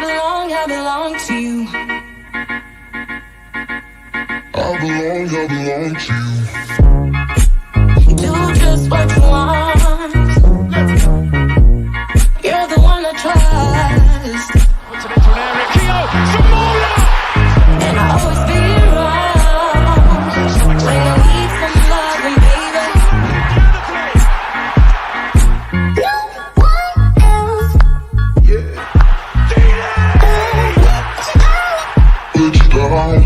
I belong to you. I belong to you. Do just what you want. You're the one I trust. What's it into an area? Keo, Zamora! And I'll always be around when you need some loving, baby. No one else. Yeah. Put you down.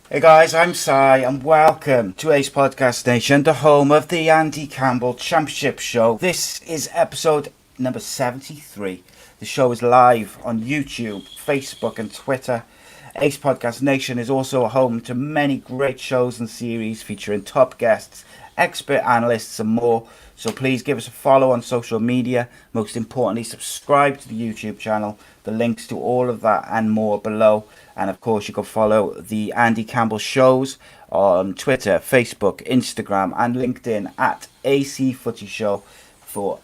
Hey guys, I'm Si and welcome to Ace Podcast Nation, the home of the Andy Campbell Championship Show. This is episode number 73. The show is live on YouTube, Facebook and Twitter. Ace Podcast Nation is also a home to many great shows and series featuring top guests, expert analysts and more. So please give us a follow on social media. Most importantly, subscribe to the YouTube channel. The links to all of that and more below. And of course, you can follow the Andy Campbell shows on Twitter, Facebook, Instagram and LinkedIn at AC Footy Show to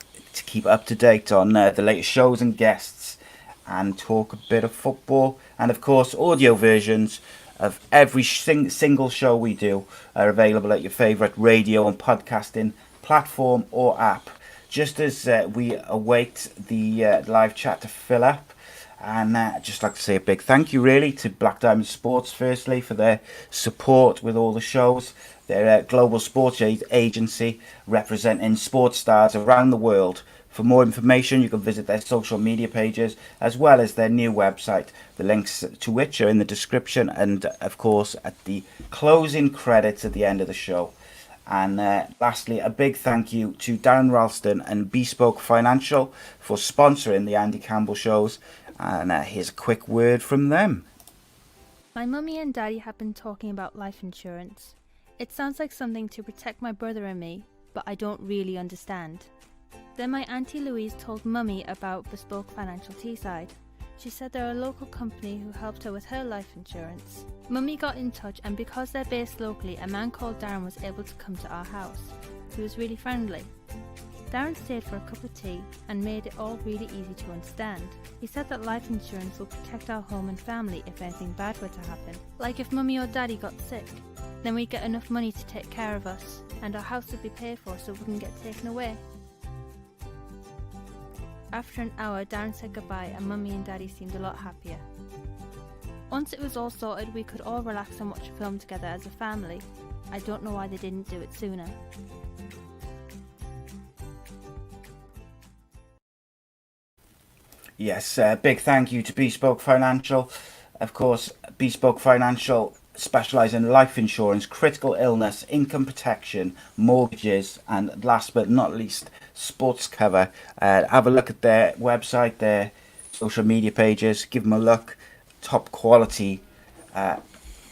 keep up to date on the latest shows and guests and talk a bit of football. And of course, audio versions of every single show we do are available at your favourite radio and podcasting platform or app. Just as we await the live chat to fill up. And I'd just like to say a big thank you really to Black Diamond Sports firstly for their support with all the shows. They're a global sports agency representing sports stars around the world. For more information you can visit their social media pages as well as their new website, the links to which are in the description and of course at the closing credits at the end of the show. And lastly, a big thank you to Darren Ralston and Bespoke Financial for sponsoring the Andy Campbell shows. And here's a quick word from them. My mummy and daddy have been talking about life insurance. It sounds like something to protect my brother and me, but I don't really understand. Then my auntie Louise told mummy about Bespoke Financial Teesside. She said they're a local company who helped her with her life insurance. Mummy got in touch and because they're based locally, a man called Darren was able to come to our house. He was really friendly. Darren stayed for a cup of tea and made it all really easy to understand. He said that life insurance will protect our home and family if anything bad were to happen. Like if mummy or daddy got sick, then we'd get enough money to take care of us and our house would be paid for so it wouldn't get taken away. After an hour, Darren said goodbye and mummy and daddy seemed a lot happier. Once it was all sorted, we could all relax and watch a film together as a family. I don't know why they didn't do it sooner. Yes, big thank you to Bespoke Financial. Of course, Bespoke Financial specialise in life insurance, critical illness, income protection, mortgages, and last but not least, sports cover. Have a look at their website, their social media pages. Give them a look. Top quality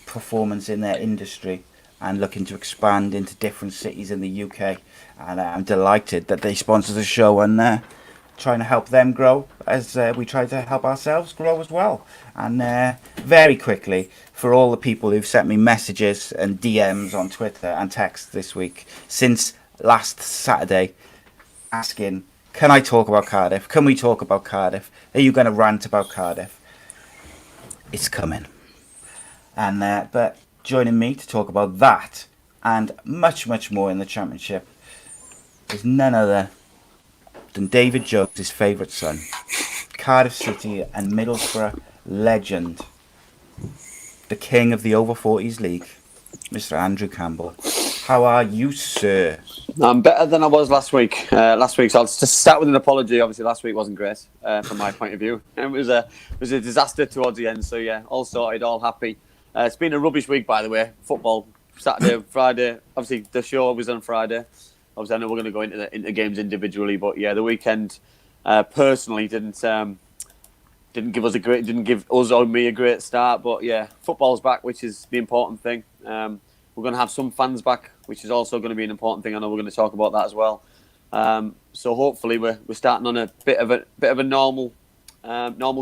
performance in their industry and looking to expand into different cities in the UK. And I'm delighted that they sponsor the show and trying to help them grow as we try to help ourselves grow as well. And very quickly, for all the people who've sent me messages and DMs on Twitter and text this week since last Saturday asking, can I talk about Cardiff? Can we talk about Cardiff? Are you going to rant about Cardiff? It's coming. And but joining me to talk about that and much, much more in the Championship is none other than David Jones' favourite son, Cardiff City and Middlesbrough legend, the king of the over 40s league, Mr. Andrew Campbell. How are you, sir? I'm better than I was last week. So I'll just start with an apology. Obviously, last week wasn't great from my point of view. It was a disaster towards the end. So yeah, all sorted, all happy. It's been a rubbish week, by the way. Football, Saturday, Friday. Obviously, the show was on Friday. Obviously, I know we're going to go into games individually, but yeah, the weekend personally didn't give us or me a great start. But yeah, football's back, which is the important thing. We're going to have some fans back, which is also going to be an important thing. I know we're going to talk about that as well. So hopefully we're starting on a bit of a normal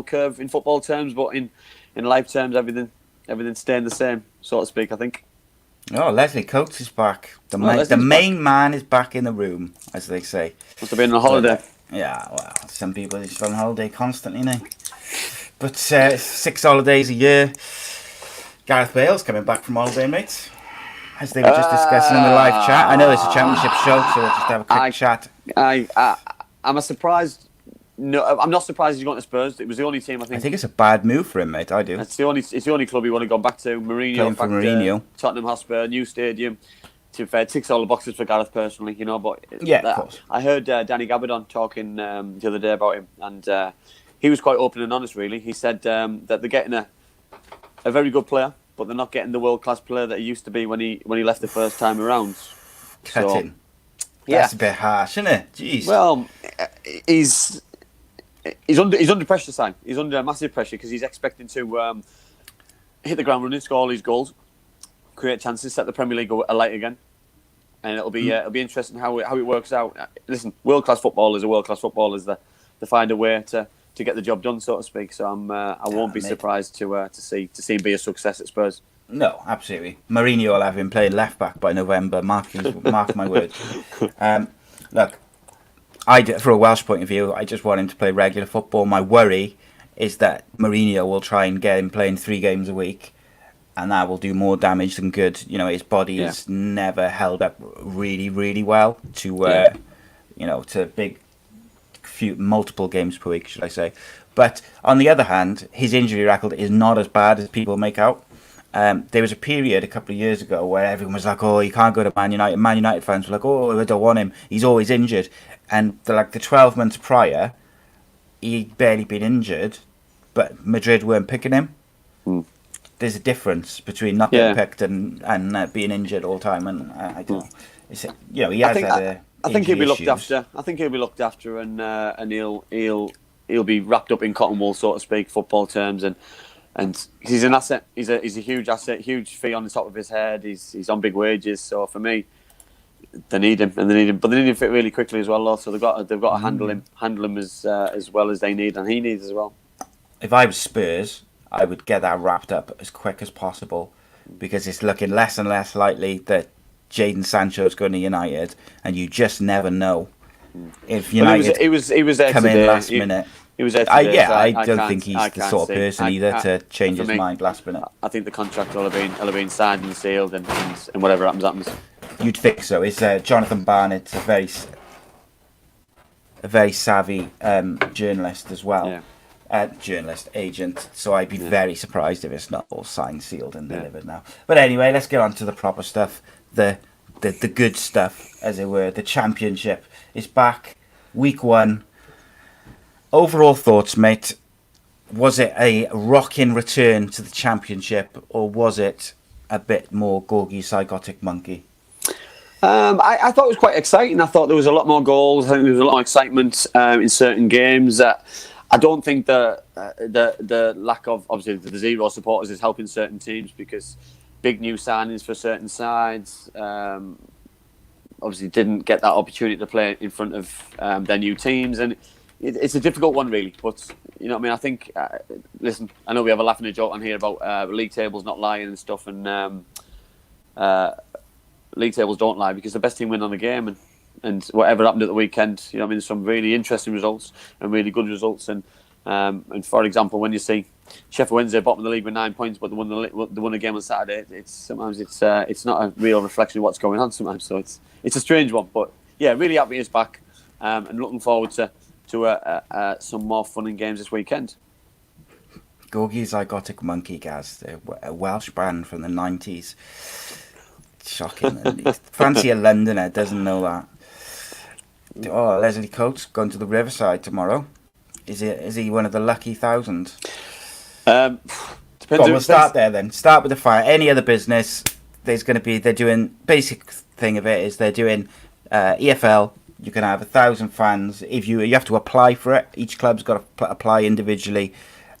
curve in football terms, but in life terms, everything's staying the same, so to speak, I think. Oh, Leslie Coates is back. The main man is back in the room, as they say. Must have been on holiday. Yeah, well, some people are just on holiday constantly now. But 6 holidays a year. Gareth Bale's coming back from holiday, mate. As they were just discussing in the live chat. I know it's a championship show, so we'll just have a quick chat. I'm surprised. No, I'm not surprised he's gone to Spurs. It was the only team I think it's a bad move for him, mate. I do. It's the only club he want to go back to. Mourinho. Tottenham Hotspur, new stadium. To be fair, ticks all the boxes for Gareth personally, you know. But yeah, of course. I heard Danny Gabardon talking the other day about him, and he was quite open and honest. Really, he said that they're getting a very good player, but they're not getting the world class player that he used to be when he left the first time around. Cutting. That's a bit harsh, isn't it? Jeez. Well, He's under pressure, Sam. He's under massive pressure because he's expecting to hit the ground running, score all his goals, create chances, set the Premier League alight again, and it'll be interesting how it works out. Listen, world class footballers are world class footballers. They find a way to get the job done, so to speak. So I won't be surprised to see him be a success at Spurs. No, absolutely. Mourinho will have him playing left back by November. Mark my words. Look. For a Welsh point of view, I just want him to play regular football. My worry is that Mourinho will try and get him playing 3 games a week, and that will do more damage than good. You know, his body is never held up really, really well to multiple games per week, should I say. But on the other hand, his injury record is not as bad as people make out. There was a period a couple of years ago where everyone was like, oh, he can't go to Man United. Man United fans were like, oh, I don't want him. He's always injured. And the 12 months prior, he'd barely been injured, but Madrid weren't picking him. There's a difference between not being picked and being injured all the time. And I don't know. He has I think he'll be looked after. I think he'll be looked after, and he'll be wrapped up in cotton wool, so to speak, football terms. And he's an asset. He's a huge asset, huge fee on the top of his head. He's on big wages. So for me, they need him, but they need him to fit really quickly as well. Though. So they've got to handle him as well as they need, and he needs as well. If I was Spurs, I would get that wrapped up as quick as possible, because it's looking less and less likely that Jadon Sancho is going to United, and you just never know if United he was there come today. in last minute. He was there today, I don't think he's the sort of person either to change his mind last minute. I think the contract will have been signed and sealed, and whatever happens. You'd think so. It's Jonathan Barnett's a very savvy journalist as well. Yeah. Journalist, agent. So I'd be very surprised if it's not all signed, sealed, and delivered now. But anyway, let's get on to the proper stuff. The good stuff, as it were. The Championship is back. Week 1. Overall thoughts, mate. Was it a rocking return to the Championship, or was it a bit more Gorgie Psychotic Monkey? I thought it was quite exciting. I thought there was a lot more goals. I think there was a lot of excitement in certain games. I don't think the lack of, obviously, the zero supporters is helping certain teams, because big new signings for certain sides obviously didn't get that opportunity to play in front of their new teams, and it's a difficult one, really. But you know what I mean. I think listen, I know we have a laughing a joke on here about league tables not lying and stuff, and league tables don't lie, because the best team win on the game, and whatever happened at the weekend, you know what I mean, there's some really interesting results and really good results, and for example, when you see Sheffield Wednesday bottom of the league with 9 points, but they won a game on Saturday, it's not a real reflection of what's going on sometimes. So it's a strange one, but yeah, really happy it's back, and looking forward to some more fun and games this weekend. Gorgie Zygotic Monkey, Gaz. They're a Welsh band from the 90s. Shocking. Fancy a Londoner doesn't know that. Oh, Leslie Coates going to the Riverside tomorrow. Is he one of the lucky 1,000? Depends. We'll start there then. Start with the fire. Any other business, they're doing, basic thing of it is they're doing EFL. You can have 1,000 fans. If you have to apply for it, each club's got to apply individually.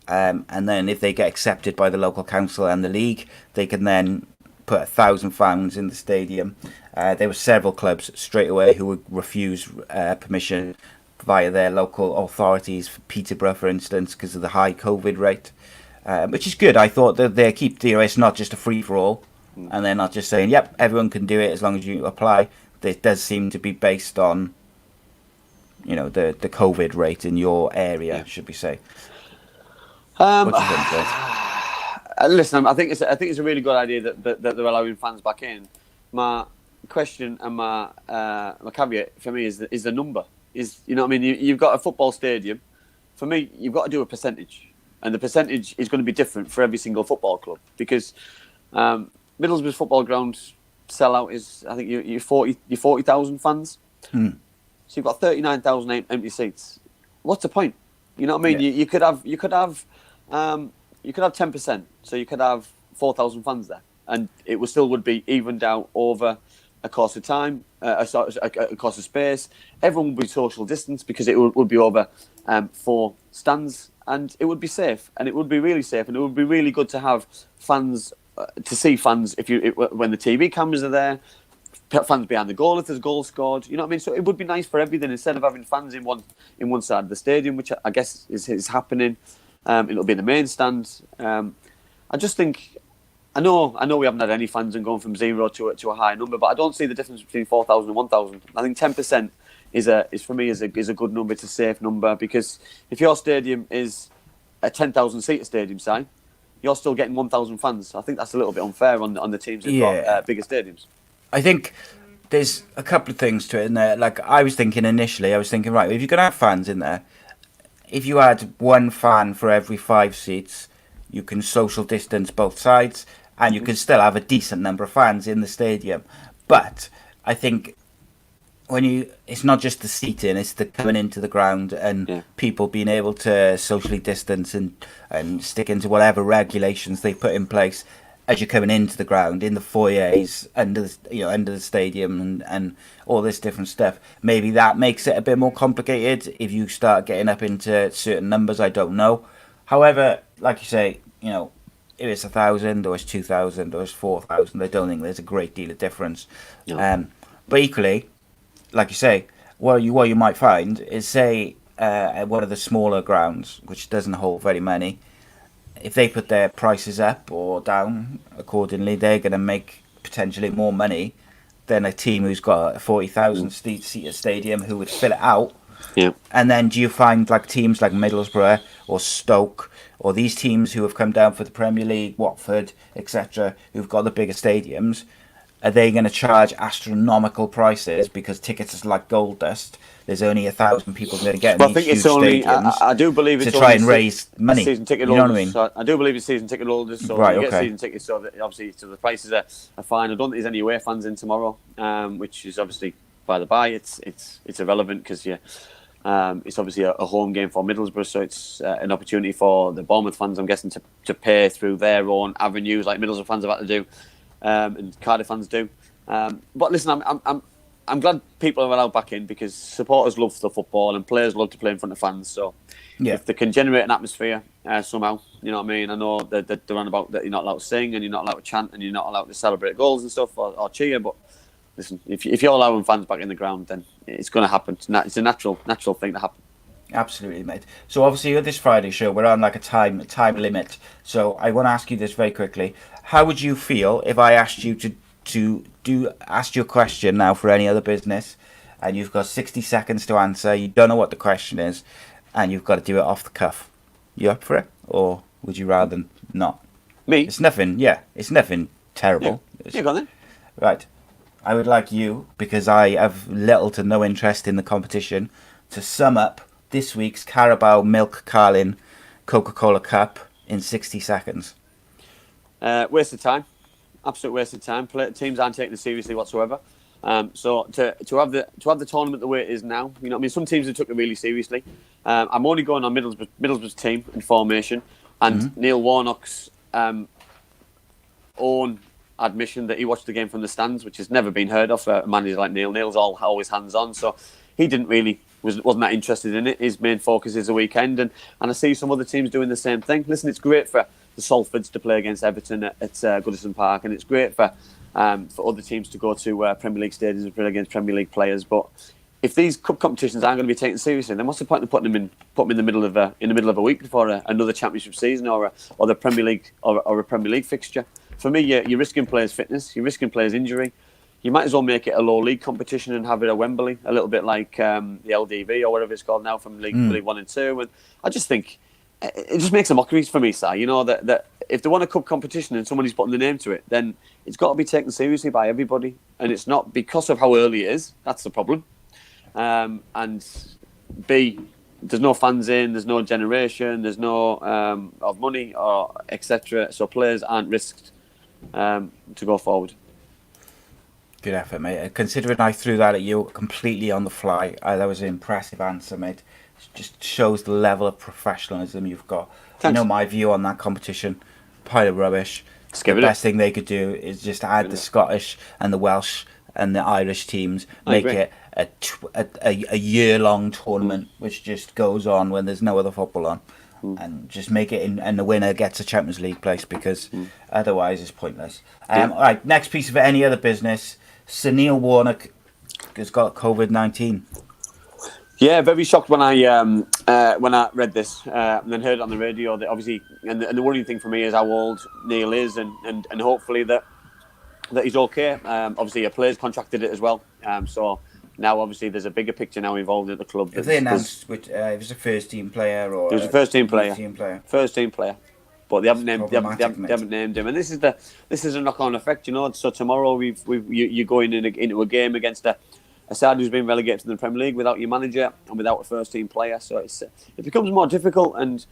And then if they get accepted by the local council and the league, they can then put 1,000 fans in the stadium. There were several clubs straight away who would refuse permission via their local authorities. For Peterborough, for instance, because of the high COVID rate, which is good. I thought that they keep it's not just a free for all, and they're not just saying, "Yep, everyone can do it as long as you apply." It does seem to be based on, the COVID rate in your area, should we say? What do you think, Chris? Listen, I think it's a really good idea that they're allowing fans back in. My question and my caveat for me is the number. You've got a football stadium. For me, you've got to do a percentage, and the percentage is going to be different for every single football club because Middlesbrough's football ground sellout is, I think, you 40,000 fans. So you've got 39,000 empty seats. What's the point? You know what I mean? Yeah. You could have 10%, so you could have 4,000 fans there, and it would be evened out over a course of time, a course of space. Everyone would be social distance because it would be over 4 stands, and it would be safe, and it would be really safe, and it would be really good to have fans, to see fans when the TV cameras are there, fans behind the goal if there's a goal scored. You know what I mean? So it would be nice for everything instead of having fans in one side of the stadium, which I guess is happening. It'll be in the main stand. I just think, I know we haven't had any fans and going from 0 to a high number, but I don't see the difference between 4,000 and 1,000. I think 10% is for me is a good number. It's a safe number because if your stadium is a 10,000 seater stadium, say, you're still getting 1,000 fans. I think that's a little bit unfair on the teams who've got bigger stadiums. I think there's a couple of things to it in there. Like I was thinking initially, right, if you're going to have fans in there, if you had one fan for every 5 seats, you can social distance both sides, and you can still have a decent number of fans in the stadium. But I think it's not just the seating, it's the coming into the ground and people being able to socially distance and stick into whatever regulations they put in place as you're coming into the ground, in the foyers, under the stadium and all this different stuff. Maybe that makes it a bit more complicated if you start getting up into certain numbers. I don't know. However, like you say, if it's 1,000 or it's 2,000 or it's 4,000, I don't think there's a great deal of difference. No. But equally, like you say, what you might find is, say, at one of the smaller grounds, which doesn't hold very many, if they put their prices up or down accordingly, they're going to make potentially more money than a team who's got a 40,000 seater stadium who would fill it out. Yeah. And then do you find like teams like Middlesbrough or Stoke or these teams who have come down for the Premier League, Watford, etc., who've got the bigger stadiums, are they going to charge astronomical prices because tickets are like gold dust? There's only 1,000 people going to get in these huge stadiums. I do believe it's to try and raise money. Season ticket holders. You know what I mean? So I do believe it's season ticket holders. So you get season tickets. So that obviously, so the prices are fine. I don't think there's any away fans in tomorrow, which is obviously by the by. It's irrelevant because it's obviously a home game for Middlesbrough, so it's an opportunity for the Bournemouth fans, I'm guessing, to pay through their own avenues, like Middlesbrough fans have had to do, and Cardiff fans do. But listen, I'm glad people are allowed back in because supporters love the football and players love to play in front of fans. So if they can generate an atmosphere somehow, you know what I mean? I know that they're on about that you're not allowed to sing and you're not allowed to chant and you're not allowed to celebrate goals and stuff or cheer. But listen, if you're allowing fans back in the ground, then it's going to happen. It's a natural thing to happen. Absolutely, mate. So obviously with this Friday show, we're on like a time limit. So I want to ask you this very quickly. How would you feel if I asked you to ask your question now for any other business, and you've got 60 seconds to answer? You don't know what the question is, and you've got to do it off the cuff. You up for it, or would you rather not? Me? It's nothing. Yeah, it's nothing terrible. Yeah, go on then. Right. I would like you, because I have little to no interest in the competition, to sum up this week's Carabao Milk Carlin Coca-Cola Cup in 60 seconds? Waste of time. Absolute waste of time. Teams aren't taking it seriously whatsoever. So to have the tournament the way it is now, you know, I mean, some teams have took it really seriously. I'm only going on Middlesbrough's team in formation, and Neil Warnock's own admission that he watched the game from the stands, which has never been heard of for a manager like Neil. Neil's always hands on, so he wasn't that interested in it. His main focus is the weekend, and I see some other teams doing the same thing. Listen, it's great for the Salfords to play against Everton at Goodison Park, and it's great for other teams to go to Premier League stadiums and play against Premier League players. But if these cup competitions aren't going to be taken seriously, then what's the point of putting them in the middle of a week before another Championship season or the Premier League or a Premier League fixture? For me, you're risking players' fitness, you're risking players' injury. You might as well make it a low league competition and have it at Wembley, a little bit like the LDV or whatever it's called now from League 1 and 2. And I just think it just makes a mockery for me, Si. You know, that if they want a cup competition and somebody's putting the name to it, then it's got to be taken seriously by everybody. And it's not because of how early it is. That's the problem. And B, there's no fans in, there's no generation, there's no of money or etc. So players aren't risked to go forward. Good effort, mate. Considering I threw that at you completely on the fly, that was an impressive answer, mate. It just shows the level of professionalism you've got. Thanks. You know my view on that competition. Pile of rubbish. The best thing they could do is just add the Scottish and the Welsh and the Irish teams, make it a year-long tournament which just goes on when there's no other football on. And just make it and the winner gets a Champions League place, because otherwise it's pointless. All right, next piece of any other business. Sir Neil Warnock has got COVID-19. Yeah, very shocked when I read this and then heard it on the radio. That obviously, and the worrying thing for me is how old Neil is, and hopefully that he's okay. Obviously, a player's contracted it as well. So now, obviously, there's a bigger picture now involved at the club. If they announced it was a first team player or it was a first team player, but they haven't named him. And this is a knock-on effect, you know. So tomorrow you're going into a game against a side who's been relegated to the Premier League without your manager and without a first team player. So it becomes more difficult. And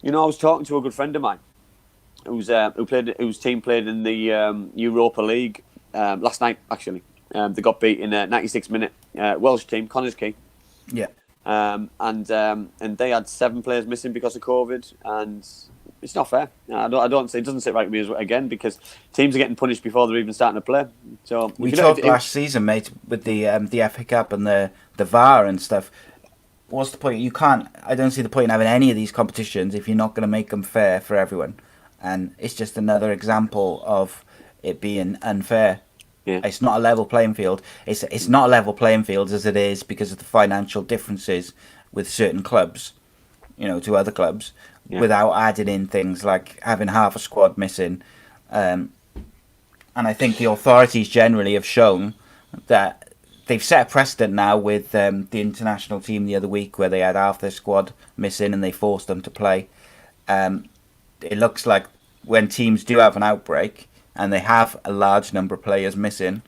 you know, I was talking to a good friend of mine whose team played in the Europa League last night. Actually, they got beat in a 96-minute Welsh team, Connors Key. Yeah. And they had 7 players missing because of COVID, and it's not fair. I don't say it doesn't sit right with me again, because teams are getting punished before they're even starting to play. So we talked last season, mate, with the FA Cup and the VAR and stuff. What's the point? I don't see the point in having any of these competitions if you're not going to make them fair for everyone. And it's just another example of it being unfair. Yeah. It's not a level playing field. It's not a level playing field as it is because of the financial differences with certain clubs, you know, to other clubs, without adding in things like having half a squad missing. And I think the authorities generally have shown that they've set a precedent now with the international team the other week, where they had half their squad missing and they forced them to play. It looks like when teams do have an outbreak and they have a large number of players missing,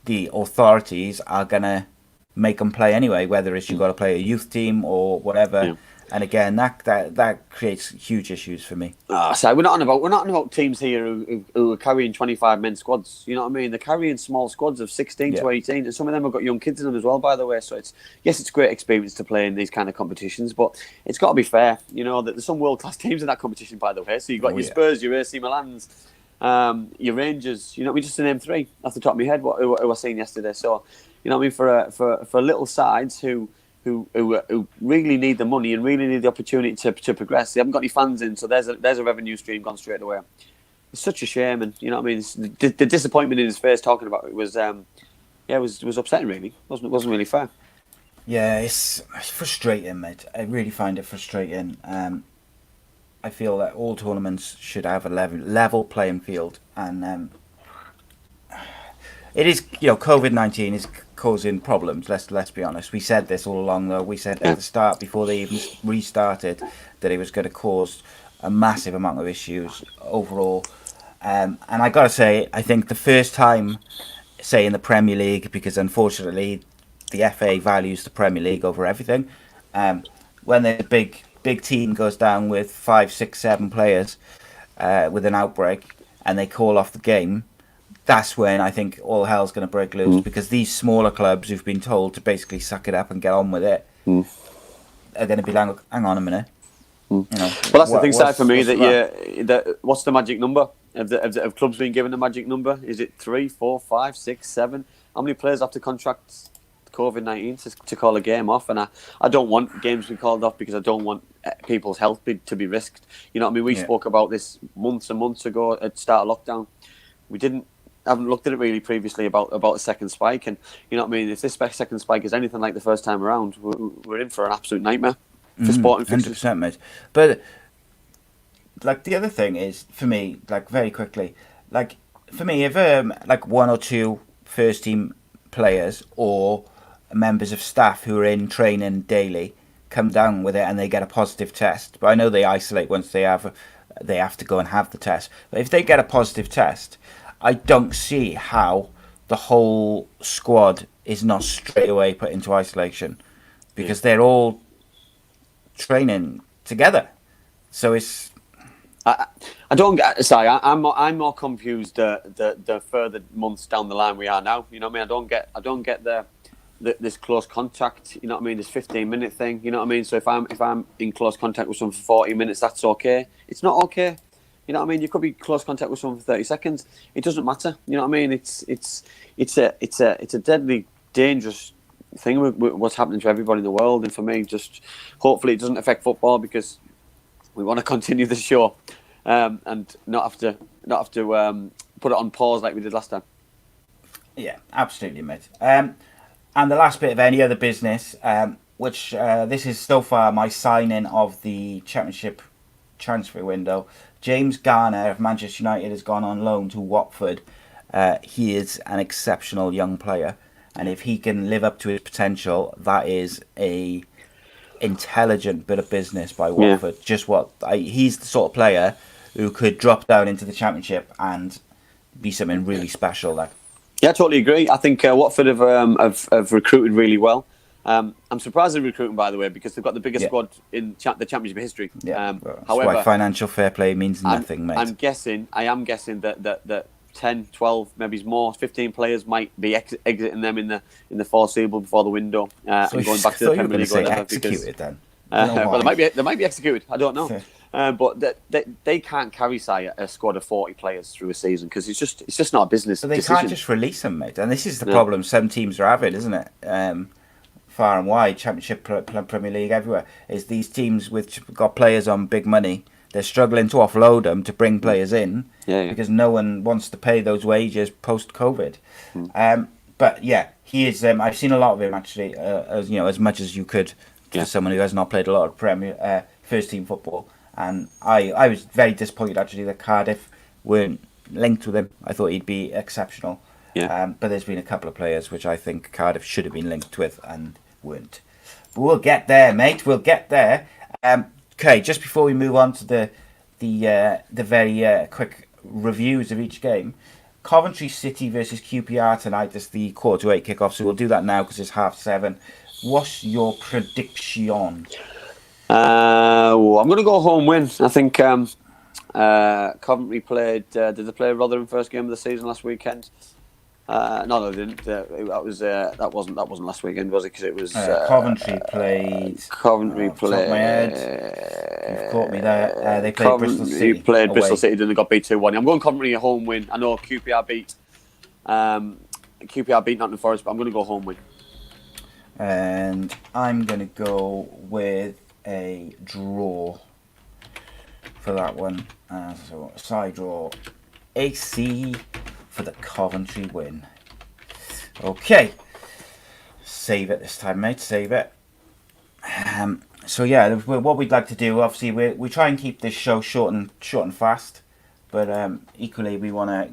the authorities are going to make them play anyway, whether it's you've got to play a youth team or whatever. Yeah. And again, that creates huge issues for me. So we're not on about teams here who are carrying 25-man squads. You know what I mean? They're carrying small squads of 16 to 18, and some of them have got young kids in them as well, by the way. So it's a great experience to play in these kind of competitions, but it's got to be fair. You know, that there's some world-class teams in that competition, by the way. So you've got your Spurs, your AC Milans, your Rangers. You know, we just to name 3 off the top of my head who I seen yesterday. So you know what I mean, for little sides who really need the money and really need the opportunity to progress. They haven't got any fans in, so there's a revenue stream gone straight away. It's such a shame, and you know what I mean. The disappointment in his face talking about it was, it was upsetting. Really, it wasn't really fair. Yeah, it's frustrating, mate. I really find it frustrating. I feel that all tournaments should have a level playing field, and it is, you know, COVID-19 is causing problems. Let's be honest. We said this all along, though. We said at the start, before they even restarted, that it was going to cause a massive amount of issues overall. And I got to say, I think the first time, say in the Premier League, because unfortunately the FA values the Premier League over everything, when there's a big big team goes down with 5, 6, 7 players with an outbreak, and they call off the game, that's when I think all hell's going to break loose, because these smaller clubs who've been told to basically suck it up and get on with it are going to be like, hang on a minute. You know, well, that's the thing, side for me, that what's the magic number? Have clubs been given a magic number? Is it 3, 4, 5, 6, 7? How many players have to contract COVID-19 to call a game off? And I don't want games to be called off because I don't want people's health to be risked. You know what I mean? We spoke about this months and months ago at the start of lockdown. We haven't looked at it really previously about a second spike. And you know what I mean? If this second spike is anything like the first time around, we're in for an absolute nightmare for sporting fixtures. 100%, mate. But like the other thing is, for me, like very quickly, like for me, if like 1 or 2 first team players or members of staff who are in training daily come down with it and they get a positive test, but I know they isolate once they have to go and have the test. But if they get a positive test, I don't see how the whole squad is not straight away put into isolation, because they're all training together. So it's. I don't get. Sorry, I'm more confused the further months down the line we are now. You know what I mean? I don't get this close contact. You know what I mean? This 15-minute thing. You know what I mean? So if I'm in close contact with someone for 40 minutes, that's okay. It's not okay. You know what I mean? You could be close contact with someone for 30 seconds. It doesn't matter. You know what I mean? It's a deadly dangerous thing with what's happening to everybody in the world. And for me, just hopefully it doesn't affect football, because we want to continue the show and not have to put it on pause like we did last time. Yeah, absolutely, mate. And the last bit of any other business, which this is so far my signing of the Championship transfer window. James Garner of Manchester United has gone on loan to Watford. He is an exceptional young player, and if he can live up to his potential, that is a intelligent bit of business by Watford. Yeah. He's the sort of player who could drop down into the Championship and be something really special there. Yeah, I totally agree. I think Watford have recruited really well. I'm surprised they're recruiting, by the way, because they've got the biggest squad in the Championship history. Yeah. However, why financial fair play means nothing, mate. I am guessing that 10, 12, maybe more, 15 players might be exiting them in the foreseeable before the window and going back to the Premier League. Executed then. Well, they might be executed. I don't know. But they can't carry a squad of 40 players through a season, because it's just not a business decision. They can't just release them, mate. And this is the problem some teams are having, isn't it? Far and wide, Championship, Premier League, everywhere, is these teams which got players on big money. They're struggling to offload them to bring players in because no one wants to pay those wages post-COVID. But yeah, he is. I've seen a lot of him actually, as much as you could for someone who has not played a lot of first team football. And I was very disappointed actually that Cardiff weren't linked with him. I thought he'd be exceptional. Yeah. But there's been a couple of players which I think Cardiff should have been linked with and weren't. But we'll get there, mate. We'll get there. Okay, just before we move on to the very quick reviews of each game, Coventry City versus QPR tonight is the 7:45 kickoff. So we'll do that now because it's 7:30. What's your prediction? I'm going to go home win. I think Coventry played. Did they play Rotherham first game of the season last weekend? No, they didn't. That wasn't last weekend, was it? Because it was Coventry played. Coventry played. Top of my head. You've caught me there. They played Bristol City. You played Bristol City, then they got beat 2-1. I'm going Coventry a home win. I know QPR beat Nottingham Forest, but I'm going to go home win. And I'm going to go with a draw for that one. So side draw, AC for the Coventry win. Okay, save it this time, mate. Save it. So yeah, what we'd like to do, obviously, we try and keep this show short and fast, but equally we want to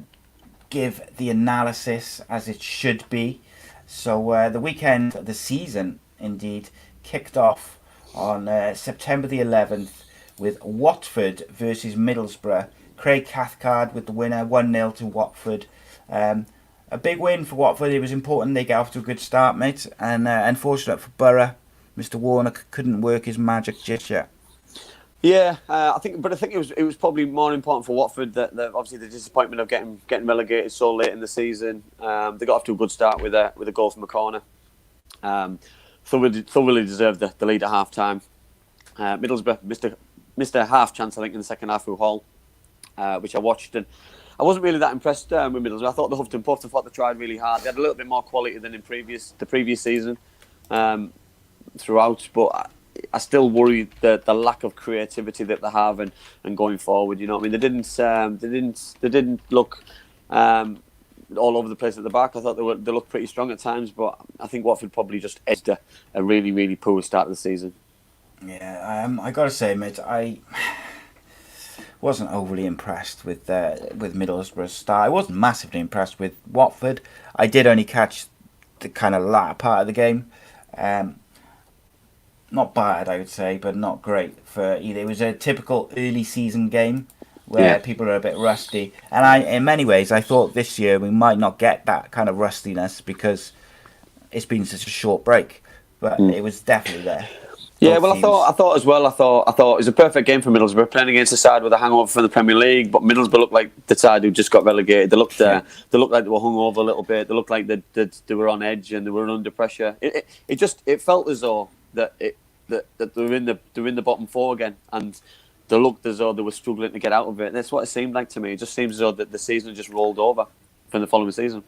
give the analysis as it should be. So the weekend, the season indeed, kicked off on September the 11th with Watford versus Middlesbrough. Craig Cathcart with the winner, 1-0 to Watford. A big win for Watford. It was important they get off to a good start, mate. And unfortunate for Boro, Mr. Warner couldn't work his magic just yet. Yeah, I think it was probably more important for Watford that obviously the disappointment of getting relegated so late in the season. They got off to a good start with a goal from a corner. Thoroughly deserved the lead at half time. Middlesbrough missed a half chance, I think, in the second half through Hall, which I watched, and I wasn't really that impressed with Middlesbrough. I thought the Huffed and Puffed, I thought they tried really hard. They had a little bit more quality than in the previous season throughout, but I still worry the lack of creativity that they have and going forward. You know what I mean? They didn't look all over the place at the back. I thought they looked pretty strong at times, but I think Watford probably just edged a really, really poor start of the season. Yeah, I got to say, mate, I wasn't overly impressed with Middlesbrough's start. I wasn't massively impressed with Watford. I did only catch the kind of latter part of the game. Not bad, I would say, but not great for either. It was a typical early season game where people are a bit rusty. And in many ways, I thought this year we might not get that kind of rustiness because it's been such a short break. But it was definitely there. Yeah, well, I thought as well. I thought it was a perfect game for Middlesbrough, playing against a side with a hangover from the Premier League. But Middlesbrough looked like the side who just got relegated. They looked like they were hungover a little bit. They looked like they were on edge and they were under pressure. It felt as though that they were in the bottom four again, and they looked as though they were struggling to get out of it. That's what it seemed like to me. It just seems as though that the season just rolled over from the following season.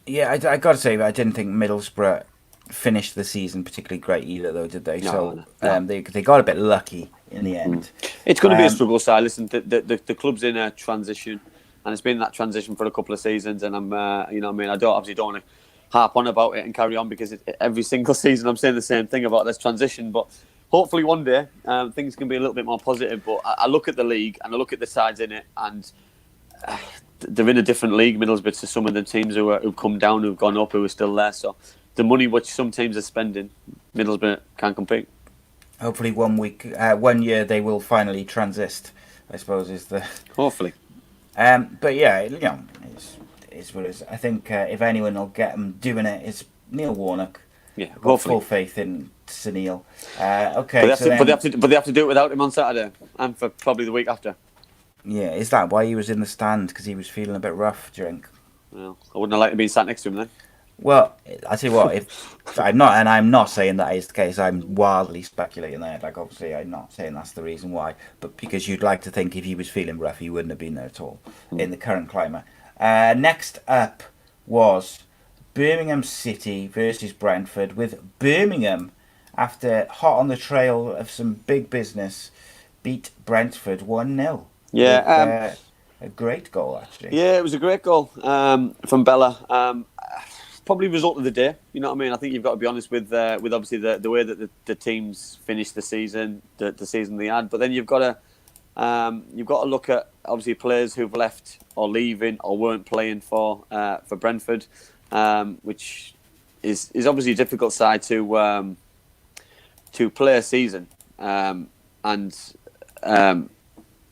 Yeah, I got to say, I didn't think Middlesbrough finished the season particularly great either, though, did they? No. They got a bit lucky in the end. It's going to be a struggle side. Listen, the club's in a transition, and it's been that transition for a couple of seasons. And I'm, you know, what I mean, I don't want to harp on about it and carry on because every single season I'm saying the same thing about this transition. But hopefully one day things can be a little bit more positive. But I look at the league and I look at the sides in it, and they're in a different league, Middlesbrough, to some of the teams who've come down, who've gone up, who are still there. So the money which some teams are spending, Middlesbrough can't compete. Hopefully 1 year they will finally transist, I suppose, is the... Hopefully. But yeah, you know, it's what it is. I think if anyone will get them doing it, it's Neil Warnock. Yeah, I've got hopefully. full faith in Sir Neil. Okay, But they have to do it without him on Saturday and for probably the week after. Yeah, is that why he was in the stand? Because he was feeling a bit rough, do you think? Well, I wouldn't have liked to be sat next to him then. Well, I tell you what, if I'm not saying that is the case. I'm wildly speculating there. Like, obviously, I'm not saying that's the reason why, but because you'd like to think if he was feeling rough, he wouldn't have been there at all in the current climate. Next up was Birmingham City versus Brentford, with Birmingham, after hot on the trail of some big business, beat Brentford 1-0. Yeah, a great goal actually. Yeah, it was a great goal from Bella. Probably result of the day. You know what I mean? I think you've got to be honest with obviously the way that the teams finished the season, the season they had. But then you've got to look at obviously players who've left or leaving or weren't playing for Brentford, which is obviously a difficult side to play a season and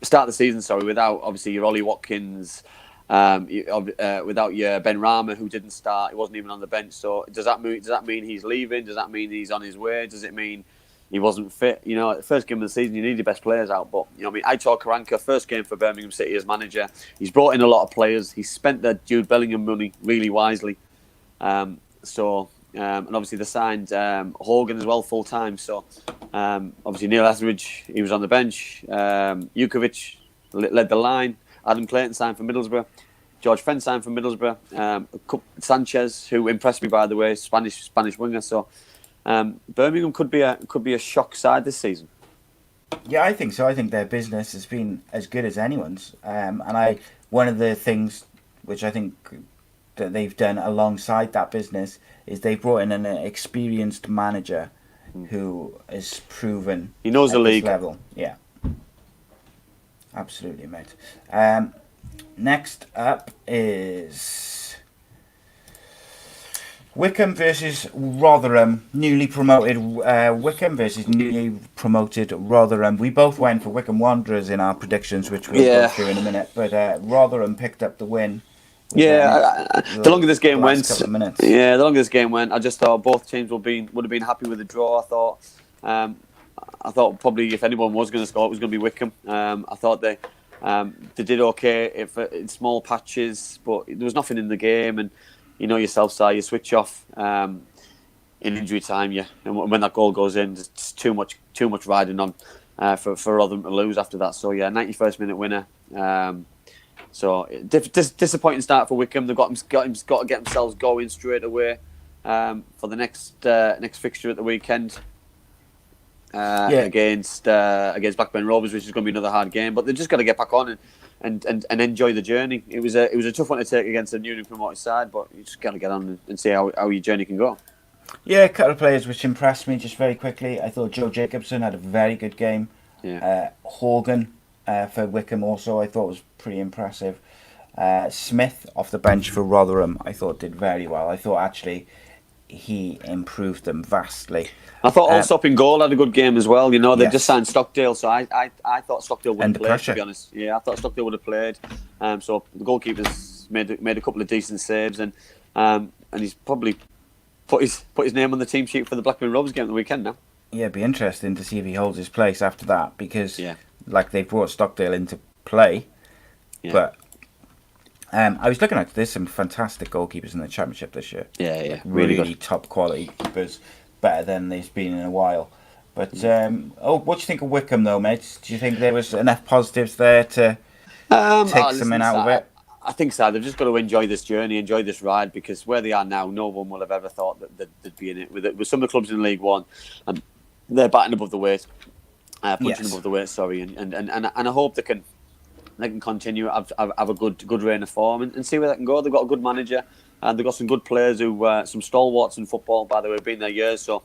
start the season. Without obviously your Ollie Watkins. Without your Ben Rama, who didn't start, he wasn't even on the bench. So does that mean he's leaving? Does that mean he's on his way? Does it mean he wasn't fit? You know, at the first game of the season, you need your best players out. But you know, I mean, Aitor Karanka, first game for Birmingham City as manager, he's brought in a lot of players. He's spent the Jude Bellingham money really wisely. And obviously they signed Hogan as well full time. So obviously Neil Etheridge, he was on the bench. Jukovic led the line. Adam Clayton signed for Middlesbrough. George Fenn signed for Middlesbrough. Sanchez, who impressed me by the way, Spanish winger. So Birmingham could be a shock side this season. Yeah, I think so. I think their business has been as good as anyone's. And one of the things which I think that they've done alongside that business is they've brought in an experienced manager who is proven he knows the league level. Yeah. Absolutely, mate. Next up is Wycombe versus Rotherham. Newly promoted Wycombe versus newly promoted Rotherham. We both went for Wycombe Wanderers in our predictions, which we'll go through in a minute. But Rotherham picked up the win. The longer this game went, I just thought both teams would have been happy with the draw. I thought I thought probably if anyone was going to score, it was going to be Wycombe. I thought they did okay in small patches, but there was nothing in the game. And you know yourself, Si, you switch off in injury time. And when that goal goes in, there's too much riding on for Rotherham to lose after that. So 91st minute winner. So disappointing start for Wycombe. They've got to get themselves going straight away for the next fixture at the weekend against Blackburn Rovers, which is going to be another hard game. But they've just got to get back on and enjoy the journey. It was a tough one to take against a newly promoted side, but you just got to get on and see how your journey can go. Yeah, a couple of players which impressed me just very quickly. I thought Joe Jacobson had a very good game. Yeah. Horgan for Wycombe also I thought was pretty impressive. Smith off the bench for Rotherham I thought did very well. I thought actually he improved them vastly. I thought Allsop in goal had a good game as well. You know, they Yes. just signed Stockdale, so I thought Stockdale would have Under played, pressure. to be honest. Yeah, I thought Stockdale would have played. So the goalkeeper's made a couple of decent saves, and he's probably put his name on the team sheet for the Blackburn Rovers game at the weekend now. Yeah, it'd be interesting to see if he holds his place after that because Yeah. like they've brought Stockdale into play. Yeah. But I was looking at there's some fantastic goalkeepers in the Championship this year. Yeah, Really really good. top quality keepers, better than there's been in a while. But what do you think of Wycombe though, mate? Do you think there was enough positives there to take something out of it? I think so. They've just got to enjoy this journey, enjoy this ride, because where they are now, no one will have ever thought that they'd be in it. With some of the clubs in League One, and they're batting above the weight, punching Yes. above the weight. Sorry, and I hope they can continue have a good reign of form and see where they can go. They've got a good manager and they've got some good players who some stalwarts in football. By the way, have been there years. So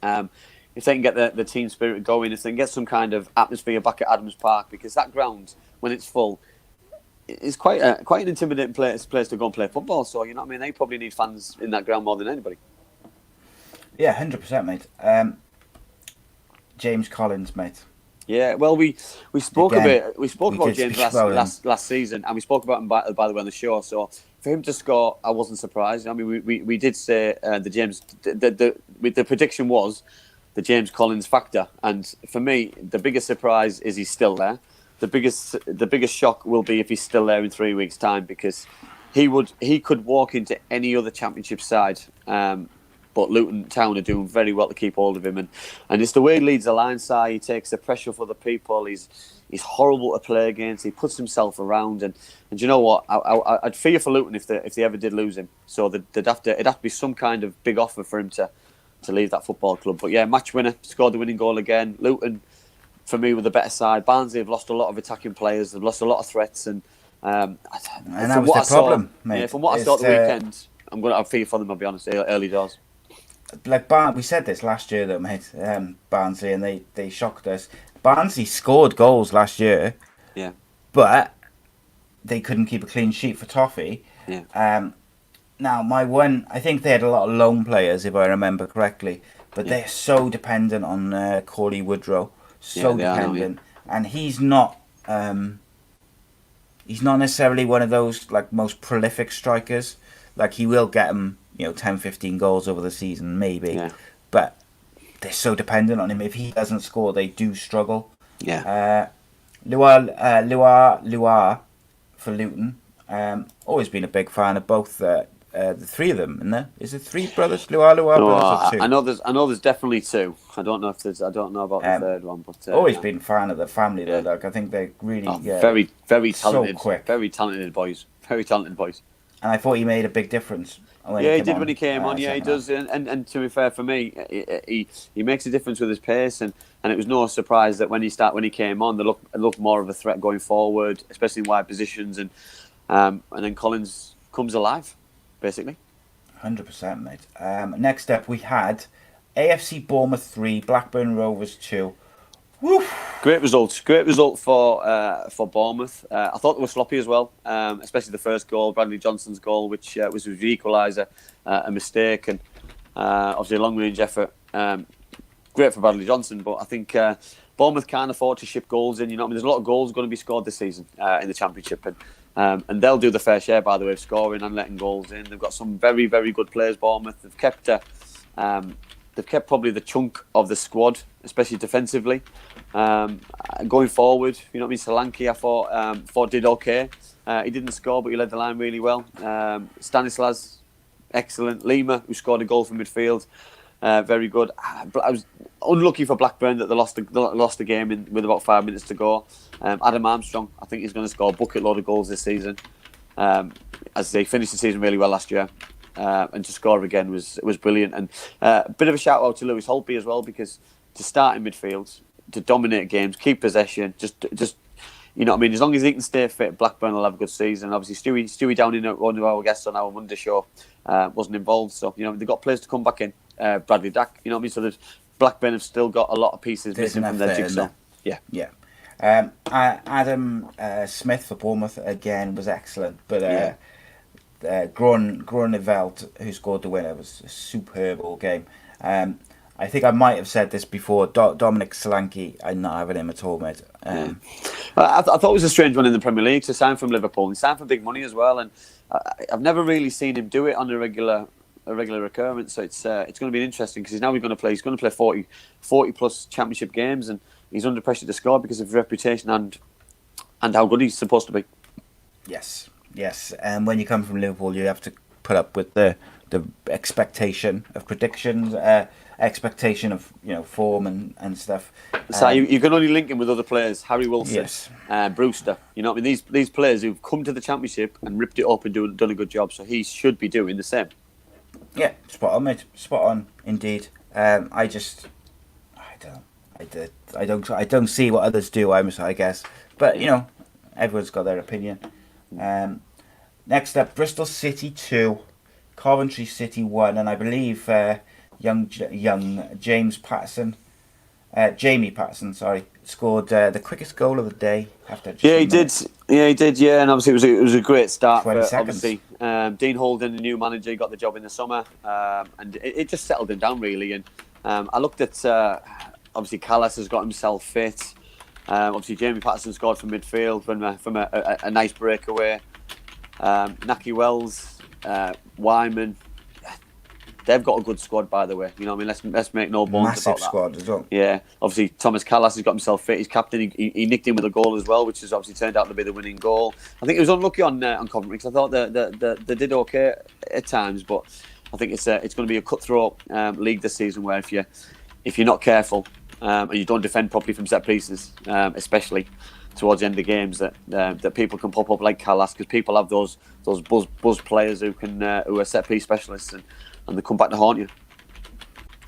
if they can get the team spirit going, if they can get some kind of atmosphere back at Adams Park, because that ground when it's full, it's quite an intimidating place to go and play football. So you know what I mean. They probably need fans in that ground more than anybody. Yeah, 100%, mate. James Collins, mate. Yeah, well, we spoke Again, a bit. We spoke we about did James speak about him. last season, and we spoke about him by the way on the show. So for him to score, I wasn't surprised. I mean, we did say the prediction was the James Collins factor, and for me, the biggest surprise is he's still there. The biggest shock will be if he's still there in 3 weeks' time, because he could walk into any other Championship side. But Luton Town are doing very well to keep hold of him, and it's the way he leads the line side. He takes the pressure for the people. He's horrible to play against. He puts himself around, and you know what? I'd fear for Luton if they ever did lose him. So it'd have to be some kind of big offer for him to leave that football club. But yeah, match winner, scored the winning goal again. Luton, for me, were the better side. Barnsley have lost a lot of attacking players. They've lost a lot of threats, and that was the problem, mate. Yeah, from what I saw at the weekend, I'm going to have fear for them. I'll be honest, early doors. Like we said this last year though, mate. Barnsley, and they shocked us. Barnsley scored goals last year, Yeah. but they couldn't keep a clean sheet for Toffee. Yeah. Now, I think they had a lot of loan players, if I remember correctly, but they're so dependent on Corley Woodrow, so Yeah, they are, dependent, and he's not necessarily one of those like most prolific strikers. Like he will get them, 10, 15 goals over the season, maybe, but they're so dependent on him. If he doesn't score, they do struggle. Yeah. Luar for Luton. Always been a big fan of both the three of them. Isn't there? Is it three brothers? Luar brothers or two? I know there's definitely two. I don't know about the third one, but always been a fan of the family though. Like I think they're really very very talented, so quick. very talented boys. And I thought he made a big difference. He did when he came on. Yeah, he does. And to be fair, for me, he makes a difference with his pace, and it was no surprise that when he came on, they looked more of a threat going forward, especially in wide positions, and then Collins comes alive, basically. 100%, mate. Next up, we had AFC Bournemouth 3, Blackburn Rovers 2. Woof. Great result for Bournemouth. I thought they were sloppy as well, especially the first goal, Bradley Johnson's goal, which was the equaliser, a mistake, and obviously a long-range effort. Great for Bradley Johnson, but I think Bournemouth can't afford to ship goals in. There's a lot of goals going to be scored this season in the Championship, and they'll do the fair share, by the way, of scoring and letting goals in. They've got some very, very good players, Bournemouth. They've kept they've kept probably the chunk of the squad, especially defensively. Going forward, you know what I mean. Solanke, I thought did okay. He didn't score, but he led the line really well. Stanislas, excellent. Lima, who scored a goal from midfield, very good. I was unlucky for Blackburn that they lost the game with about 5 minutes to go. Adam Armstrong, I think he's going to score a bucket load of goals this season. As they finished the season really well last year. And to score again was brilliant. And a bit of a shout out to Lewis Holtby as well, because to start in midfield, to dominate games, keep possession, just you know what I mean. As long as he can stay fit, Blackburn will have a good season. Obviously, Stewie Downing, one of our guests on our Monday show, wasn't involved, so you know they've got players to come back in. Bradley Dack, you know what I mean. So there's Blackburn have still got a lot of pieces missing from their jigsaw. Yeah. Adam Smith for Bournemouth again was excellent, but Groeneveld, who scored the winner, was a superb all game. I think I might have said this before. Dominic Solanke, I'm not having him at all, mate. I thought it was a strange one in the Premier League to sign from Liverpool. He signed for big money as well, and I've never really seen him do it on a regular occurrence. So it's going to be interesting because he's going to play 40 plus Championship games, and he's under pressure to score because of his reputation and how good he's supposed to be. Yes. And when you come from Liverpool, you have to put up with the expectation of predictions, expectation of form and stuff. So you can only link him with other players. Harry Wilson, yes. Brewster. You know what I mean? These players who've come to the Championship and ripped it up and done a good job. So he should be doing the same. Yeah, spot on, mate. Spot on, indeed. I don't see what others do. I guess, but everyone's got their opinion. Next up, Bristol City 2, Coventry City 1, and I believe young Jamie Patterson, scored the quickest goal of the day after. He did. And obviously it was a great start. 20 for, seconds. Obviously, Dean Holden, the new manager, got the job in the summer, and it just settled him down really. And I looked at obviously Callas has got himself fit. Obviously, Jamie Patterson scored from midfield from a nice breakaway. Naki Wells, Wyman, they've got a good squad, by the way. You know what I mean? Let's make no bones Massive about that. squad as well. Yeah, obviously Thomas Callas has got himself fit. He's captain. He nicked in with a goal as well, which has obviously turned out to be the winning goal. I think it was unlucky on Coventry because I thought they did okay at times, but I think it's going to be a cutthroat league this season where if you're not careful and you don't defend properly from set pieces, especially towards the end of the games, that people can pop up like Callas, because people have those buzz players who are set piece specialists and they come back to haunt you.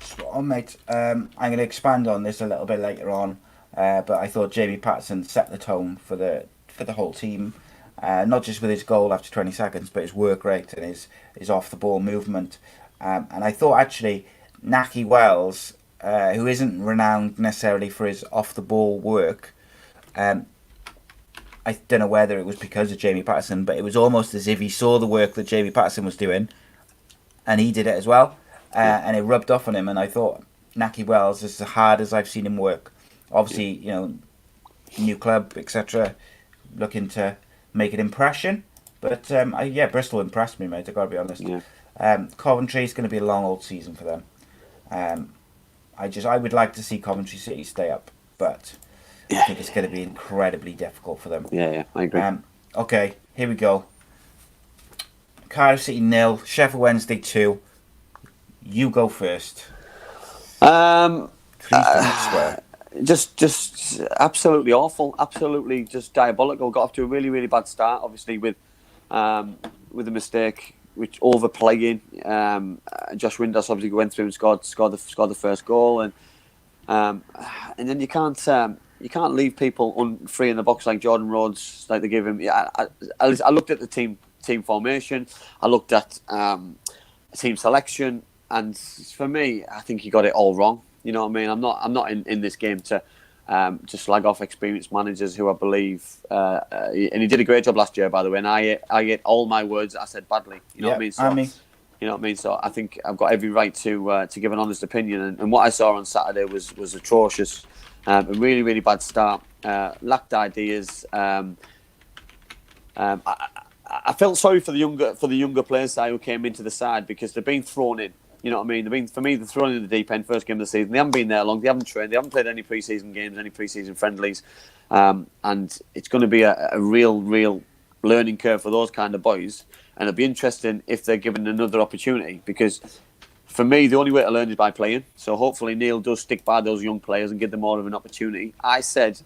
Spot on, mate. I'm going to expand on this a little bit later on, but I thought Jamie Patterson set the tone for the whole team, not just with his goal after 20 seconds, but his work rate and his off the ball movement. And I thought actually Naki Wells, who isn't renowned necessarily for his off the ball work, I don't know whether it was because of Jamie Patterson, but it was almost as if he saw the work that Jamie Patterson was doing, and he did it as well, and it rubbed off on him. And I thought Naki Wells is as hard as I've seen him work. Obviously, new club, etc., looking to make an impression. But Bristol impressed me, mate. I gotta be honest. Yeah. Coventry is going to be a long old season for them. I would like to see Coventry City stay up, but I think it's going to be incredibly difficult for them. Yeah, I agree. Okay, here we go. Cardiff City 0, Sheffield Wednesday 2. You go first. Please don't swear. Just absolutely awful. Absolutely just diabolical. Got off to a really, really bad start, obviously, with a mistake, which overplaying. Josh Windass obviously went through and scored the first goal, and then you can't leave people free in the box like Jordan Rhodes, like they give him. Yeah, I looked at the team formation. I looked at team selection, and for me, I think he got it all wrong. You know what I mean? I'm not in this game to slag off experienced managers who I believe, and he did a great job last year, by the way. And I ate all my words I said badly. You know what I mean? You know what I mean? So I think I've got every right to give an honest opinion. And what I saw on Saturday was atrocious. A really, really bad start. Lacked ideas. I felt sorry for the younger players who came into the side because they're being thrown in. You know what I mean? I mean, for me, they're thrown in the deep end, first game of the season. They haven't been there long. They haven't trained. They haven't played any pre-season games, any pre-season friendlies. And it's going to be a real learning curve for those kind of boys. And it'll be interesting if they're given another opportunity, because for me, the only way to learn is by playing. So hopefully Neil does stick by those young players and give them more of an opportunity. I said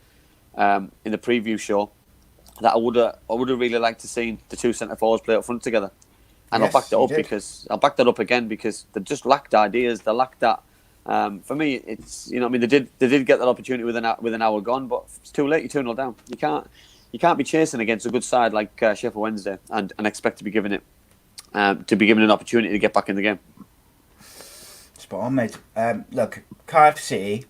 in the preview show that I would have really liked to see the two centre forwards play up front together. And Yes, I'll back that up again because they just lacked ideas. They lacked that. For me, it's, you know what I mean, they did get that opportunity with an hour gone, but it's too late. You're 2-0 down. You can't be chasing against a good side like Sheffield Wednesday and expect to be given an opportunity to get back in the game. Spot on, mate. Look, Cardiff City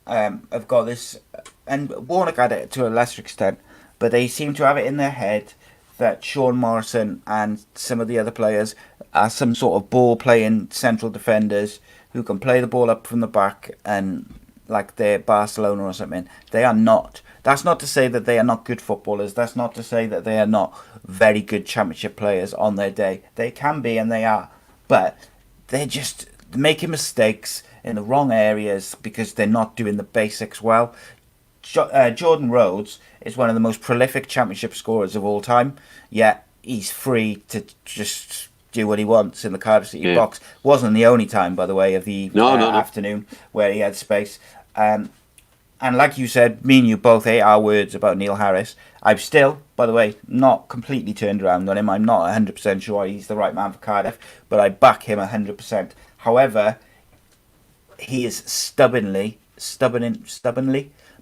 have got this, and Warnock had it to a lesser extent, but they seem to have it in their head that Sean Morrison and some of the other players are some sort of ball-playing central defenders who can play the ball up from the back and like they're Barcelona or something. They are not. That's not to say that they are not good footballers. That's not to say that they are not very good championship players on their day. They can be and they are. But they're just making mistakes in the wrong areas because they're not doing the basics well. Jordan Rhodes is one of the most prolific championship scorers of all time, yet he's free to just do what he wants in the Cardiff City box. Wasn't the only time, by the way, of the afternoon where he had space. And like you said, me and you both ate our words about Neil Harris. I'm still, by the way, not completely turned around on him. I'm not 100% sure he's the right man for Cardiff, but I back him 100%. However, he is stubbornly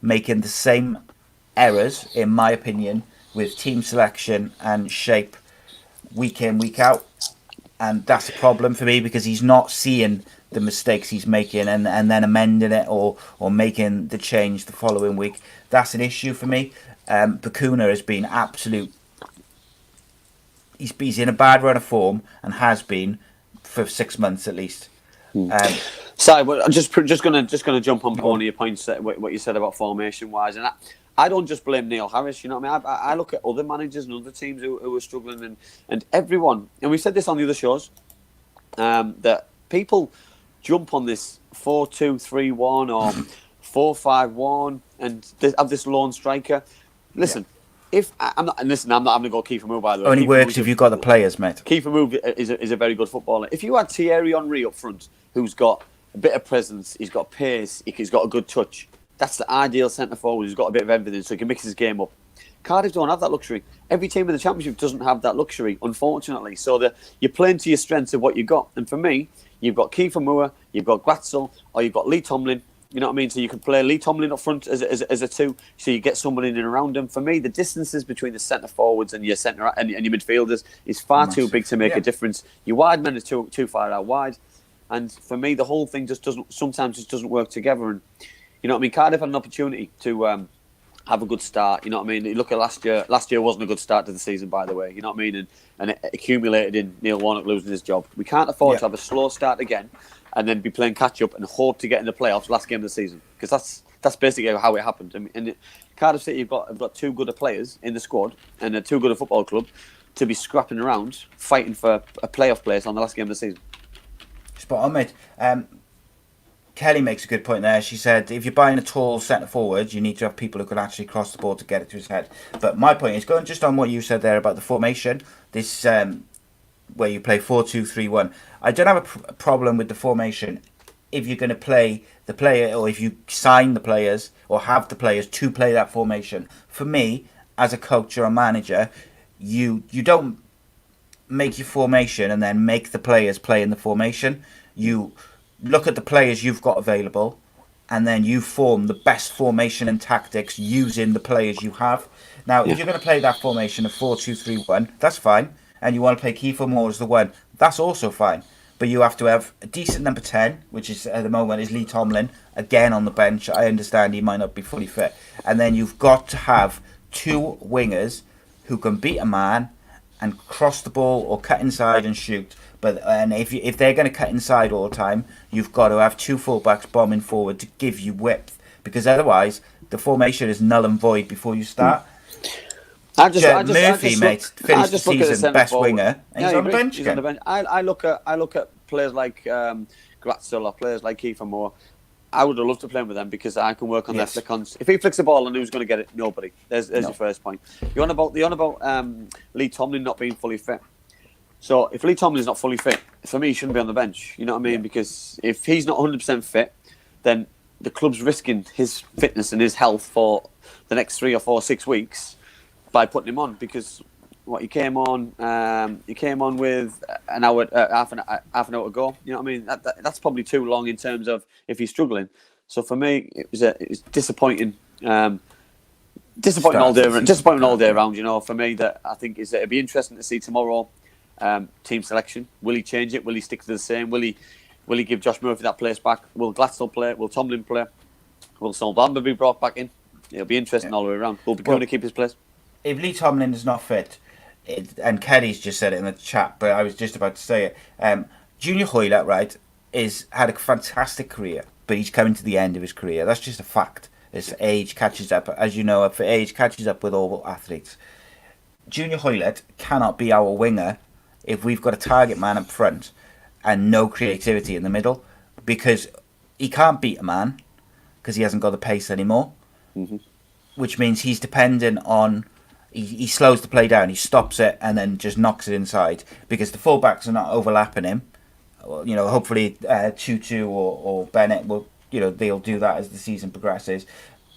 making the same errors, in my opinion, with team selection and shape week in, week out. And that's a problem for me because he's not seeing the mistakes he's making and then amending it or making the change the following week. That's an issue for me. Bakuna has been absolute... He's in a bad run of form and has been for 6 months at least. Sorry, but I'm just gonna jump on one of your points, what you said about formation wise, and I don't just blame Neil Harris. You know what I mean? I look at other managers and other teams who are struggling, and everyone. And we said this on the other shows that people jump on this 4-2-3-1 or 4-5-1 and have this lone striker. Listen. Yeah. I'm not having to go Kiefer Moore, by the way. Only works if you've got the players, mate. Kiefer Moore is a very good footballer. If you had Thierry Henry up front, who's got a bit of presence, he's got pace, he's got a good touch, that's the ideal centre forward who's got a bit of everything, so he can mix his game up. Cardiff don't have that luxury. Every team in the Championship doesn't have that luxury, unfortunately. So you're playing to your strengths of what you got. And for me, you've got Kiefer Moore, you've got Gratzel, or you've got Lee Tomlin. You know what I mean? So you can play Lee Tomlin up front as a two, so you get somebody in and around him. For me, the distances between the centre forwards and your centre and your midfielders is far too big to make a difference. Your wide men are too far out wide, and for me, the whole thing just doesn't work together. And you know what I mean? Cardiff had an opportunity to have a good start. You know what I mean? You look at last year. Last year wasn't a good start to the season, by the way. You know what I mean? And it accumulated in Neil Warnock losing his job. We can't afford to have a slow start again and then be playing catch up and hope to get in the playoffs last game of the season, because that's basically how it happened. And Cardiff City have got too good of players in the squad and a too good a football club to be scrapping around fighting for a playoff place on the last game of the season. Spot on, mate. Kelly makes a good point there. She said if you're buying a tall centre forward, you need to have people who can actually cross the ball to get it to his head. But my point is, going just on what you said there about the formation, this where you play 4-2-3-1. I don't have a problem with the formation if you're going to play the player, or if you sign the players or have the players to play that formation. For me, as a coach or a manager, you don't make your formation and then make the players play in the formation. You look at the players you've got available and then you form the best formation and tactics using the players you have. Now, if you're going to play that formation of 4-2-3-1, that's fine. And you want to play Kiefer Moore as the one, that's also fine. But you have to have a decent number 10, which is at the moment is Lee Tomlin, again on the bench. I understand he might not be fully fit. And then you've got to have two wingers who can beat a man and cross the ball or cut inside and shoot. And if they're going to cut inside all the time, you've got to have two fullbacks bombing forward to give you width. Because otherwise, the formation is null and void before you start. Murphy, mate, finished the season best winger, and he's on the bench again. I look at players like Gratzel or players like Kiefer Moore, I would have loved to play with them because I can work on their flick-ons. If he flicks the ball and who's going to get it? Nobody. There's your first point. The on about Lee Tomlin not being fully fit. So if Lee Tomlin's not fully fit, for me, he shouldn't be on the bench. You know what I mean? Yeah. Because if he's not 100% fit, then the club's risking his fitness and his health for the next 3 or 4, 6 weeks by putting him on. Because he came on with an hour, half an hour to go. You know what I mean? That's probably too long in terms of if he's struggling. So for me, it was disappointing. Disappointing all day around. You know, for me, that I think is that it'd be interesting to see tomorrow. Team selection. Will he change it? Will he stick to the same? Will he give Josh Murphy that place back? Will Glatzel play? Will Tomlin play? Will Sol Bamba be brought back in? It'll be interesting all the way around. Will be going to keep his place. If Lee Tomlin is not fit, and Kelly's just said it in the chat, but I was just about to say it. Junior Hoylett, right, had a fantastic career, but he's coming to the end of his career. That's just a fact. As age catches up, as you know, age catches up with all athletes. Junior Hoylett cannot be our winger if we've got a target man up front and no creativity in the middle, because he can't beat a man because he hasn't got the pace anymore, which means he's dependent on, he slows the play down, he stops it and then just knocks it inside because the fullbacks are not overlapping him. You know, hopefully Tutu or Bennett will, you know, they'll do that as the season progresses.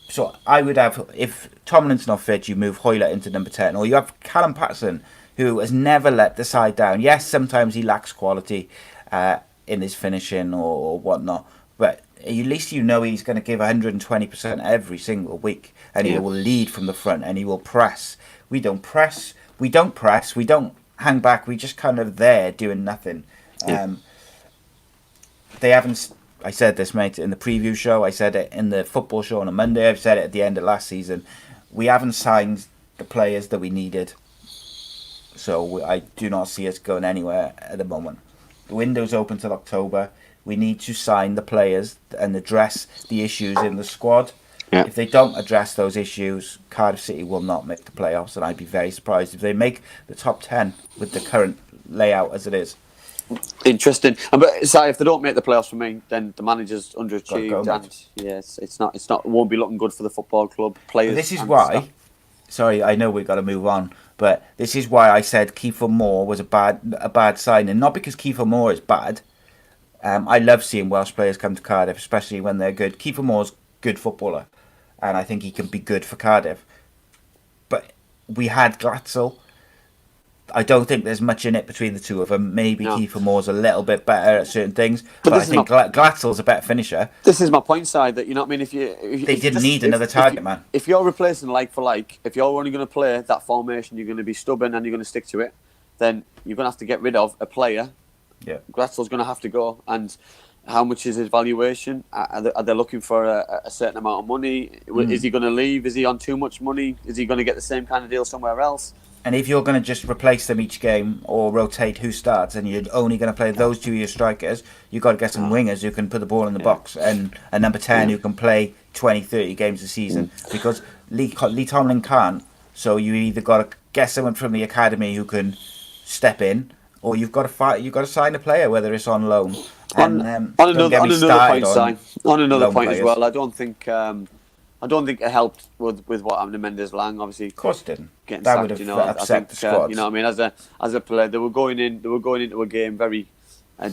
So I would have, if Tomlin's not fit, you move Hoylett into number 10, or you have Callum Patterson, who has never let the side down. Yes, sometimes he lacks quality in his finishing or whatnot, but at least you know he's going to give 120% every single week, and he will lead from the front, and he will press. We don't press, we don't hang back, we just kind of there doing nothing. They haven't, I said this, mate, in the preview show, I said it in the football show on a Monday, I've said it at the end of last season, we haven't signed the players that we needed. So I do not see us going anywhere at the moment. The window's open till October. We need to sign the players and address the issues in the squad. Yeah. If they don't address those issues, Cardiff City will not make the playoffs, and I'd be very surprised if they make the top 10 with the current layout as it is. Interesting. But sorry, if they don't make the playoffs for me, then the manager's underachieved, and yes, it won't be looking good for the football club players. But this is why. Stuff. Sorry, I know we've got to move on, but this is why I said Kiefer Moore was a bad signing. Not because Kiefer Moore is bad. I love seeing Welsh players come to Cardiff, especially when they're good. Kiefer Moore's a good footballer, and I think he can be good for Cardiff. But we had Glatzel. I don't think there's much in it between the two of them. Maybe Kiefer Moore's a little bit better at certain things, but I think Glatzel's a better finisher. This is my point side, that, you know what I mean? They didn't need another target man. If you're replacing like for like, if you're only going to play that formation, you're going to be stubborn and you're going to stick to it, then you're going to have to get rid of a player. Yeah, Glatzel's going to have to go. And how much is his valuation? Are they looking for a certain amount of money? Is he going to leave? Is he on too much money? Is he going to get the same kind of deal somewhere else? And if you're going to just replace them each game or rotate who starts, and you're only going to play those two year strikers, you've got to get some wingers who can put the ball in the box, and a number 10 who can play 20, 30 games a season. Because Lee Tomlin can't. So you either got to get someone from the academy who can step in, or you've got to sign a player, whether it's on loan. On another point as well, I don't think it helped with what happened to Mendes-Lang. Obviously, of course, it didn't. Getting that sacked, would have you know, upset the squad. You know what I mean? As a player, they were going into a game very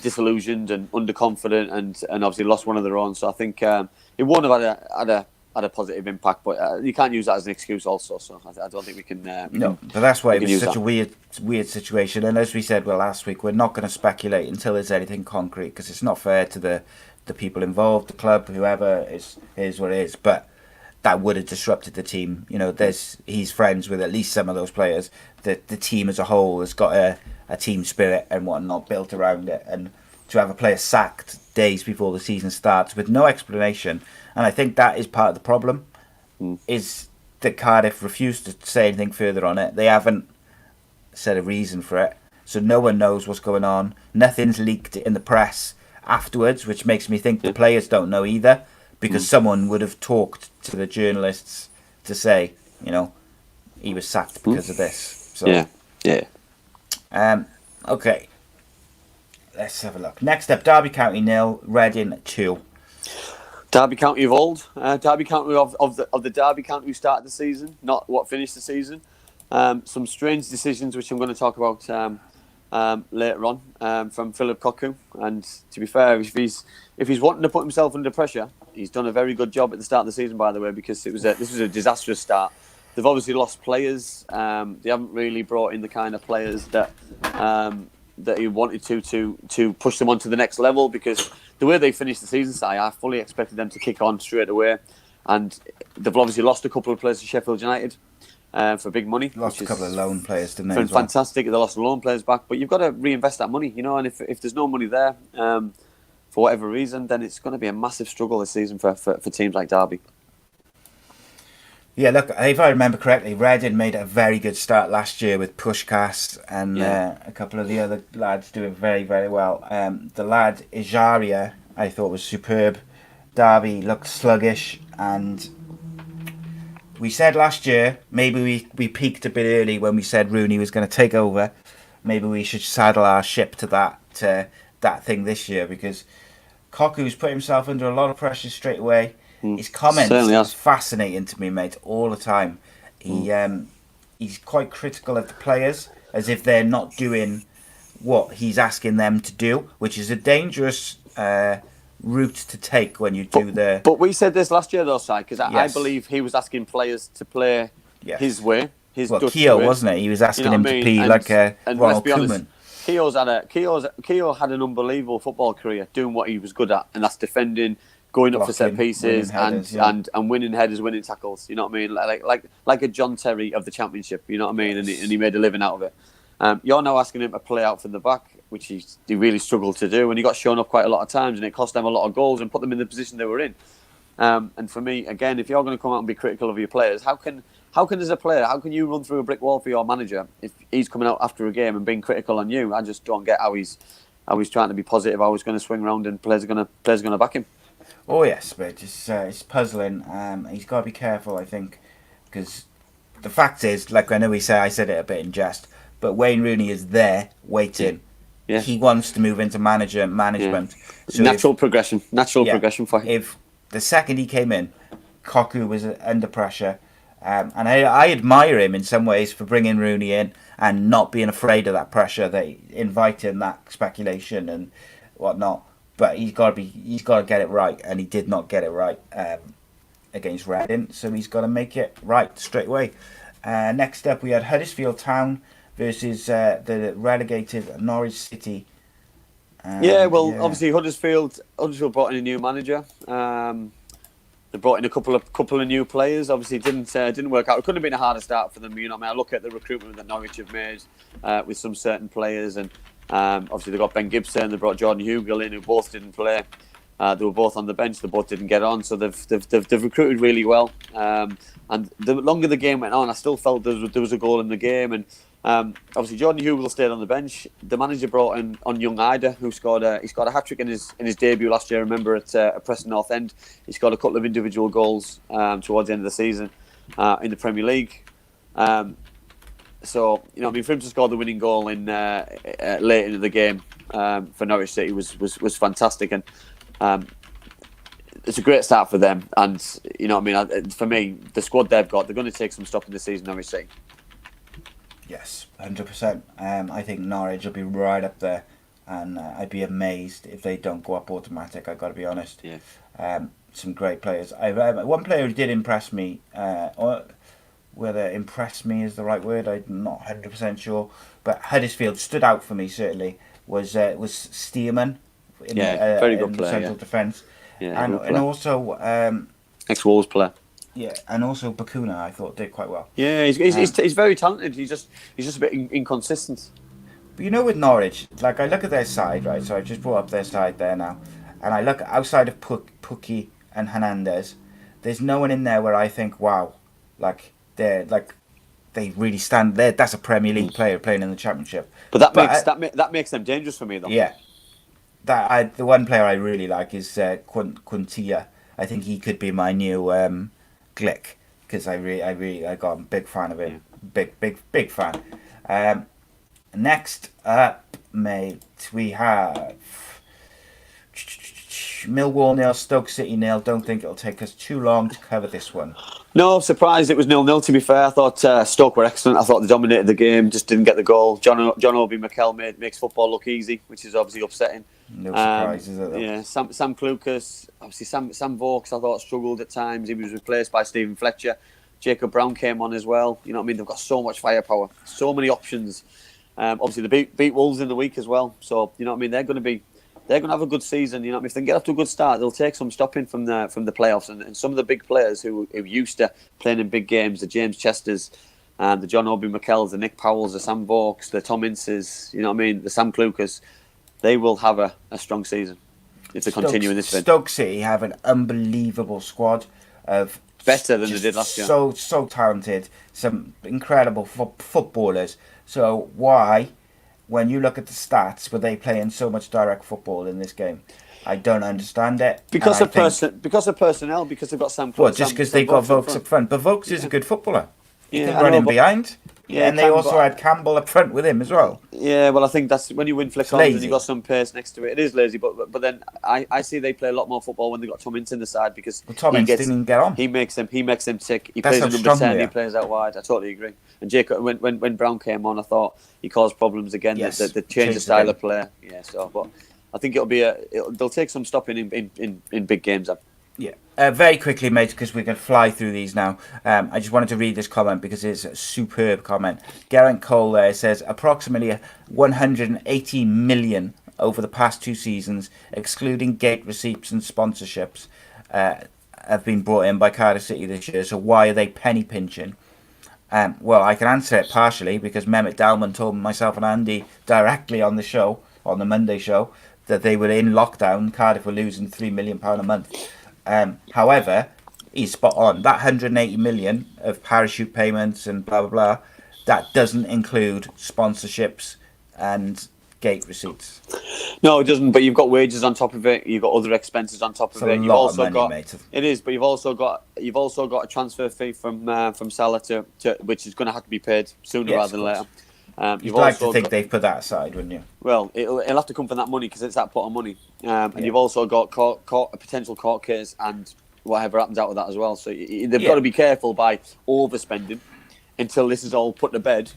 disillusioned and underconfident, and obviously lost one of their own. So I think it won't have had a positive impact, but you can't use that as an excuse also. So I don't think we can. But that's why it was such a weird situation. And as we said last week, we're not going to speculate until there's anything concrete, because it's not fair to the people involved, the club, whoever is what it is. But that would have disrupted the team. You know, he's friends with at least some of those players. The team as a whole has got a team spirit and whatnot built around it. And to have a player sacked days before the season starts with no explanation, and I think that is part of the problem, is that Cardiff refused to say anything further on it. They haven't said a reason for it, so no one knows what's going on. Nothing's leaked in the press afterwards, which makes me think the players don't know either, because someone would have talked to the journalists to say, you know, he was sacked because of this. So, yeah. Okay. let's have a look. Next up, Derby County 0, Reading 2. Derby County of old, Derby County of the Derby County who started the season, not what finished the season. Some strange decisions which I'm going to talk about later on from Philip Cocu. And to be fair, if he's wanting to put himself under pressure, he's done a very good job at the start of the season, by the way, because this was a disastrous start. They've obviously lost players. They haven't really brought in the kind of players that he wanted to push them on to the next level, because the way they finished the season, I fully expected them to kick on straight away. And they've obviously lost a couple of players to Sheffield United for big money. Lost a couple of loan players, didn't they? Fantastic. They lost the loan players back. But you've got to reinvest that money, and if there's no money there, for whatever reason, then it's going to be a massive struggle this season for teams like Derby. Yeah, look, if I remember correctly, Reading made a very good start last year with Pushkas and a couple of the other lads doing very, very well. The lad, Ijaria, I thought was superb. Derby looked sluggish, and we said last year, maybe we peaked a bit early when we said Rooney was going to take over. Maybe we should saddle our ship to that thing this year, because Cocu's put himself under a lot of pressure straight away. His comments are fascinating to me, mate, all the time. He's quite critical of the players, as if they're not doing what he's asking them to do, which is a dangerous route to take when you do the... But we said this last year, though, Si, because I believe he was asking players to play his way, his Dutch Keogh, way. Wasn't it? He was asking him to be like a Ronald Koeman. Keogh had an unbelievable football career doing what he was good at, and that's defending, going up for set pieces, and winning headers, winning tackles. You know what I mean? Like a John Terry of the Championship. You know what I mean? And he made a living out of it. You're now asking him to play out from the back, which he really struggled to do, and he got shown up quite a lot of times, and it cost them a lot of goals and put them in the position they were in. And for me, again, if you're going to come out and be critical of your players, how can as a player, how can you run through a brick wall for your manager if he's coming out after a game and being critical on you? I just don't get how he's trying to be positive, how he's going to swing around and players are going to back him. Oh yes, but it's puzzling. He's got to be careful, I think, because the fact is, like I know I said it a bit in jest, but Wayne Rooney is there waiting. Yeah. He wants to move into management. Yeah. So natural progression for him. If the second he came in, Cocu was under pressure, and I admire him in some ways for bringing Rooney in and not being afraid of that pressure, that inviting that speculation and whatnot. But he's got to get it right, and he did not get it right against Reading, so he's got to make it right straight away. Next up, we had Huddersfield Town versus the relegated Norwich City. Obviously Huddersfield brought in a new manager. They brought in a couple of new players. Obviously, it didn't work out. It could have been a harder start for them. You know, I look at the recruitment that Norwich have made with some certain players, and obviously they got Ben Gibson. They brought Jordan Hugill in, who both didn't play. They were both on the bench. They both didn't get on. So they've recruited really well. And the longer the game went on, I still felt there was a goal in the game. And obviously Jordan Hugill stayed on the bench. The manager brought in on young Ida, who scored a hat-trick in his debut last year. I remember at Preston North End, he scored a couple of individual goals towards the end of the season in the Premier League. So for him to score the winning goal in late into the game for Norwich City was fantastic, and it's a great start for them. And for me, the squad they've got, they're going to take some stock in the season, Norwich City. Yes, 100%. I think Norwich will be right up there, and I'd be amazed if they don't go up automatic. I've got to be honest. Yeah. Some great players. One player who did impress me, or whether impress me is the right word, I'm not 100% sure, but Huddersfield stood out for me certainly. Was Stearman in very good player, central defence, and also ex-Wolves player. Yeah, and also Bakuna, I thought, did quite well. Yeah, he's very talented. He's just a bit inconsistent. But with Norwich, like I look at their side, right? So I just brought up their side there now, and I look outside of Pukki and Hernandez. There's no one in there where I think, wow, they really stand there. That's a Premier League player playing in the Championship. But that makes them dangerous for me, though. Yeah, the one player I really like is Quintia. I think he could be my new Glick, because I got a big fan of him. Yeah. Big fan. Next up, mate, we have Millwall 0, Stoke City 0. Don't think it'll take us too long to cover this one. No, surprised it was 0-0, to be fair. I thought Stoke were excellent. I thought they dominated the game, just didn't get the goal. John Obi Mikel makes football look easy, which is obviously upsetting. No surprise, is it? Though? Yeah, Sam Clucas, obviously Sam Vokes, I thought struggled at times. He was replaced by Stephen Fletcher. Jacob Brown came on as well. You know what I mean? They've got so much firepower, so many options. Obviously, they beat Wolves in the week as well. So, you know what I mean? They're going to have a good season. You know what I mean? If they can get off to a good start, they'll take some stopping from the playoffs. And some of the big players who used to playing in big games, the James Chesters, the John Obi Mikel's, the Nick Powells, the Sam Vokes, the Tom Inces, you know what I mean? The Sam Clucas, they will have a strong season if they continue in this vein. Stoke City have an unbelievable squad of better than they did last year. So talented, some incredible footballers. So why, when you look at the stats, were they playing so much direct football in this game? I don't understand it. Because of personnel, because they've got Sam. Well, just because they've got Vokes up front. But Vokes is a good footballer. He can run in behind. Yeah, and they also had Campbell up front with him as well. Yeah, well, I think that's when you win flick-ons and you've got some pace next to it. It is lazy, but then I see they play a lot more football when they've got Tom Ince in the side because Tom Ince didn't even get on. He makes them tick. He That's plays at number 10, he plays out wide. I totally agree. And Jacob, when Brown came on, I thought he caused problems again. Yes, the change of style of play. Yeah, so, but I think they'll take some stopping in big games. Yeah. Very quickly, mate, because we can fly through these now. I just wanted to read this comment because it's a superb comment. Geraint Cole there says, approximately 180 million over the past 2 seasons, excluding gate receipts and sponsorships, have been brought in by Cardiff City this year. So why are they penny pinching? Well, I can answer it partially because Mehmet Dalman told myself and Andy directly on the show, on the Monday show, that they were in lockdown. Cardiff were losing £3 million a month. However, he's spot on. That 180 million of parachute payments and blah, blah, blah, that doesn't include sponsorships and gate receipts. No, it doesn't, but you've got wages on top of it. You've got other expenses on top of it. You've also of money, mate. It is, but you've also got a transfer fee from Salah to which is going to have to be paid sooner rather than later. You'd like to think they've put that aside, wouldn't you? Well, it'll have to come from that money because it's that pot of money. And you've also got a potential court case and whatever happens out of that as well. So they've got to be careful by overspending until this is all put to bed.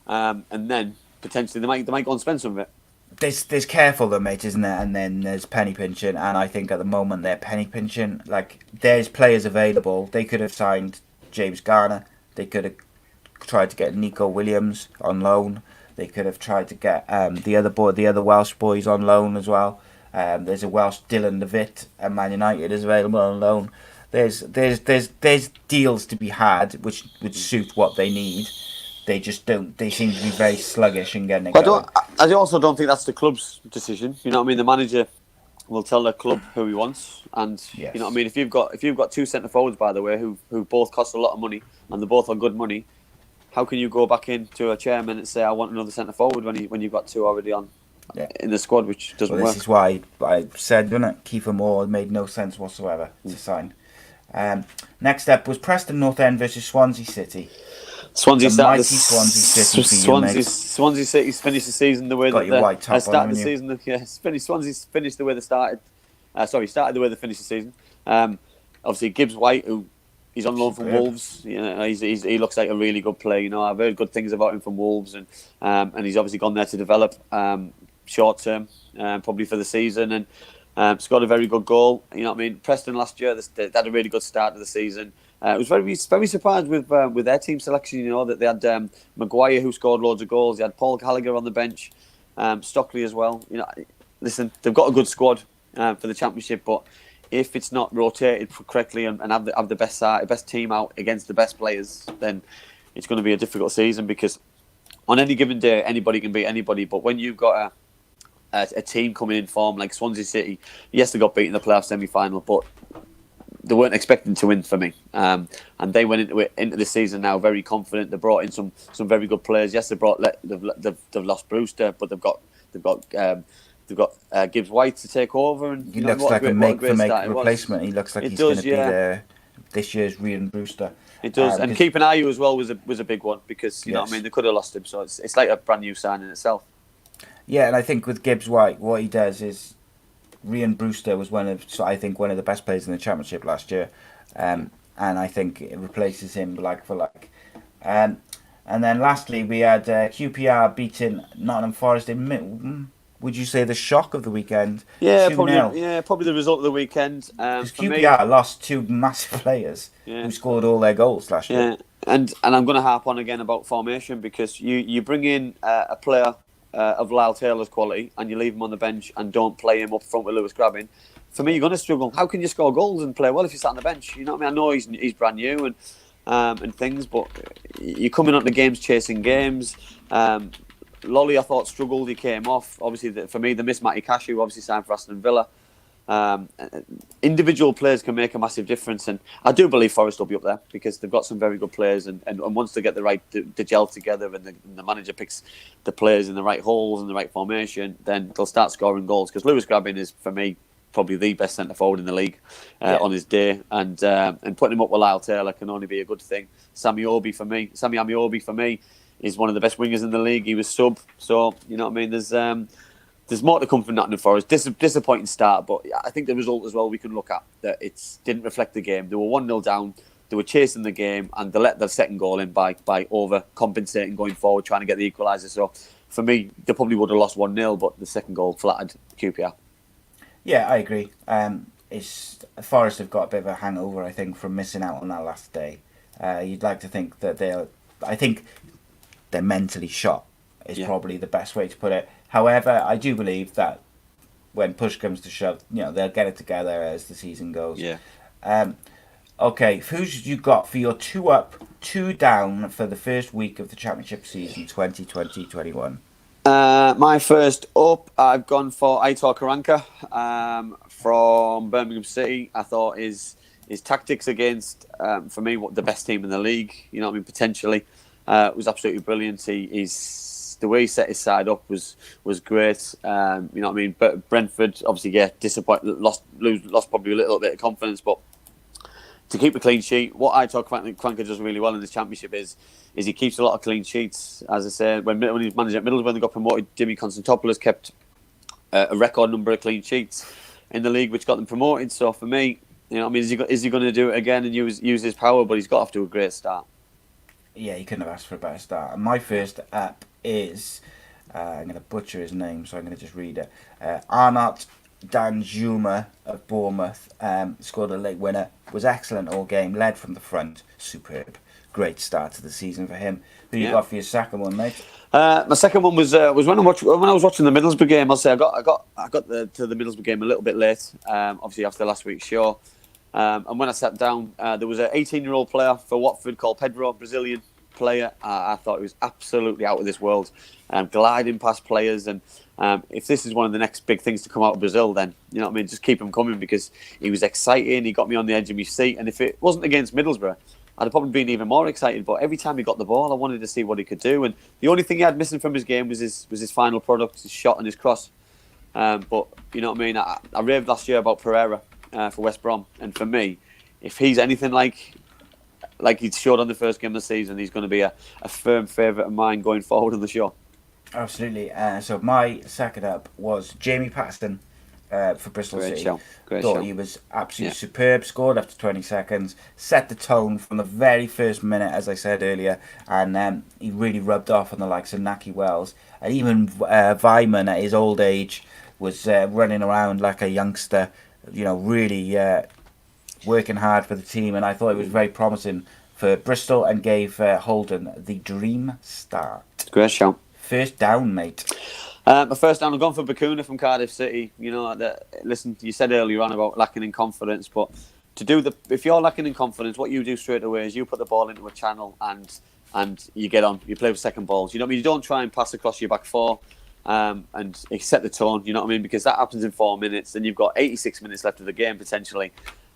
And then potentially they might go and spend some of it. There's careful though, mate, isn't there? And then there's penny pinching, and I think at the moment they're penny pinching. Like, there's players available. They could have signed James Garner. They could have tried to get Nico Williams on loan. They could have tried to get the other Welsh boys on loan as well. There's a Welsh Dylan Levitt at Man United is available on loan. There's deals to be had which would suit what they need. They just don't. They seem to be very sluggish in getting it going. I also don't think that's the club's decision. You know what I mean? The manager will tell the club who he wants, and yes. You know what I mean. If you've got 2 centre forwards, by the way, who both cost a lot of money and they're both on good money, how can you go back into a chairman and say I want another centre forward when you've got 2 already on in the squad, which doesn't work? This is why I said, didn't it? Kiefer Moore made no sense whatsoever to sign. Next up was Preston North End versus Swansea City. Swansea Swansea City. Swansea City's finished the season the way Got your white top started on, the season. Swansea's finished the way they started. Started the way they finished the season. Obviously, Gibbs White, who he's on loan from Wolves. You know, he looks like a really good player. You know, I've heard good things about him from Wolves, and he's obviously gone there to develop short term, probably for the season, and scored a very good goal. You know what I mean? Preston last year they had a really good start to the season. I was very surprised with their team selection. You know that they had Maguire, who scored loads of goals. They had Paul Gallagher on the bench, Stockley as well. You know, listen, they've got a good squad for the Championship, but if it's not rotated correctly and have the best team out against the best players, then it's going to be a difficult season because on any given day anybody can beat anybody. But when you've got a team coming in form like Swansea City, yes, they got beaten in the playoff semi-final, but they weren't expecting to win for me, and they went into the season now very confident. They brought in some very good players. Yes, they've lost Brewster, but they've got Gibbs White to take over, and he looks like a make-for-make replacement. He looks like he's going to be this year's Rhian Brewster. It does, and keeping Ayew as well was a big one because you know what I mean. They could have lost him, so it's like a brand new sign in itself. Yeah, and I think with Gibbs White, what he does is Ryan Brewster was one of the best players in the Championship last year, and I think it replaces him like for like. And then lastly, we had QPR beating Nottingham Forest in. Would you say the shock of the weekend? Yeah, 2-0. probably the result of the weekend. Because For me, QPR lost two massive players who scored all their goals last year. yeah, and I'm going to harp on again about formation, because you bring in a player of Lyle Taylor's quality and you leave him on the bench and don't play him up front with Lewis Grabbing. For me, you're going to struggle. How can you score goals and play well if you sat on the bench? You know what I mean? I know he's brand new and things, but you're coming on the games chasing games. Lolly, I thought, struggled. He came off. Obviously, for me, the miss Matty Cash, who obviously signed for Aston Villa. Individual players can make a massive difference, and I do believe Forest will be up there because they've got some very good players, and once they get the gel together and the manager picks the players in the right holes and the right formation, then they'll start scoring goals, because Lewis Grabbing is, for me, probably the best centre forward in the league on his day, and putting him up with Lyle Taylor can only be a good thing. Sammy Amiobi for me is one of the best wingers in the league. He was sub, so you know what I mean. There's more to come from Nottingham Forest. Disappointing start, but I think the result as well we can look at that it didn't reflect the game. They were 1-0 down. They were chasing the game, and they let the second goal in by overcompensating going forward, trying to get the equaliser. So for me, they probably would have lost 1-0, but the second goal flattered QPR. Yeah, I agree. Forest have got a bit of a hangover, I think, from missing out on that last day. You'd like to think that they're mentally shot is probably the best way to put it. However, I do believe that when push comes to shove, they'll get it together as the season goes. Yeah. Okay, who's you got for your 2 up, 2 down for the first week of the Championship season 2020-21? My first up, I've gone for Aitor Karanka from Birmingham City. I thought his tactics against, for me, the best team in the league, potentially, was absolutely brilliant. The way he set his side up was great. But Brentford, obviously, disappointed, lost probably a little bit of confidence, but to keep a clean sheet, what Aitor Karanka does really well in this Championship is he keeps a lot of clean sheets. As I said, when he was managing at Middlesbrough, they got promoted. Jimmy Constantopoulos kept a record number of clean sheets in the league, which got them promoted. So for me, is he going to do it again and use his power? But he's got off to a great start. Yeah, he couldn't have asked for a better start. And my first up is, I'm going to butcher his name, so I'm going to just read it. Arnaut Danjuma of Bournemouth scored a late winner, was excellent all game, led from the front, superb. Great start to the season for him. Who you got for your second one, mate? My second one was when I was watching the Middlesbrough game. I'll say I got to the Middlesbrough game a little bit late, obviously after last week's show. And when I sat down, there was an 18-year-old player for Watford called Pedro, Brazilian player. I thought he was absolutely out of this world, gliding past players. And if this is one of the next big things to come out of Brazil, then just keep him coming, because he was exciting. He got me on the edge of my seat, and if it wasn't against Middlesbrough, I'd have probably been even more excited. But every time he got the ball, I wanted to see what he could do. And the only thing he had missing from his game was his final product, his shot and his cross. But you know what I mean? I raved last year about Pereira for West Brom, and for me, if he's anything like he showed on the first game of the season, he's going to be a firm favourite of mine going forward on the show. Absolutely. So my second up was Jamie Paxton for Bristol City. Great Thought show. he was absolutely superb. Scored after 20 seconds. Set the tone from the very first minute, as I said earlier, and he really rubbed off on the likes of Naki Wells. And even Vyman at his old age was running around like a youngster. Really working hard for the team, and I thought it was very promising for Bristol, and gave Holden the dream start. Great show. First down, mate. My first down, I've gone for Bakuna from Cardiff City. Listen, you said earlier on about lacking in confidence, but if you're lacking in confidence, what you do straight away is you put the ball into a channel and you get on. You play with second balls. You know what I mean? You don't try and pass across your back four. And you set the tone, you know what I mean? Because that happens in 4 minutes, and you've got 86 minutes left of the game potentially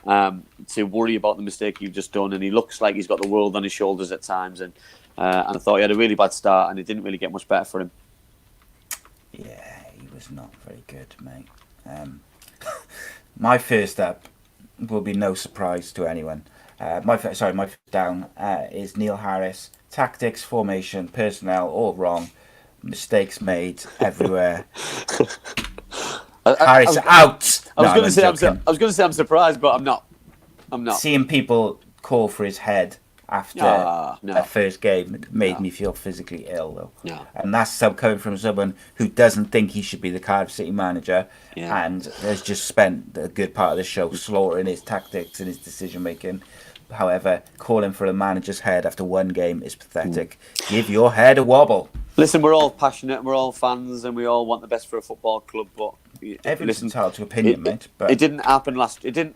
to worry about the mistake you've just done. And he looks like he's got the world on his shoulders at times, and I thought he had a really bad start, and it didn't really get much better for him. Yeah, he was not very good, mate. My first up will be no surprise to anyone. My first down is Neil Harris. Tactics, formation, personnel, all wrong. Mistakes made everywhere. I Harris out. was No, going to say joking. I was going to say I'm surprised, but I'm not. I'm not. Seeing people call for his head after No. a first game made me feel physically ill, though. No. And that's coming from someone who doesn't think he should be the Cardiff City manager, Yeah. and has just spent a good part of the show slaughtering his tactics and his decision making. However, calling for a manager's head after one game is pathetic. Give your head a wobble. Listen, we're all passionate, we're all fans, and we all want the best for a football club. But Everyone's entitled to opinion, mate. But it didn't happen last. It didn't.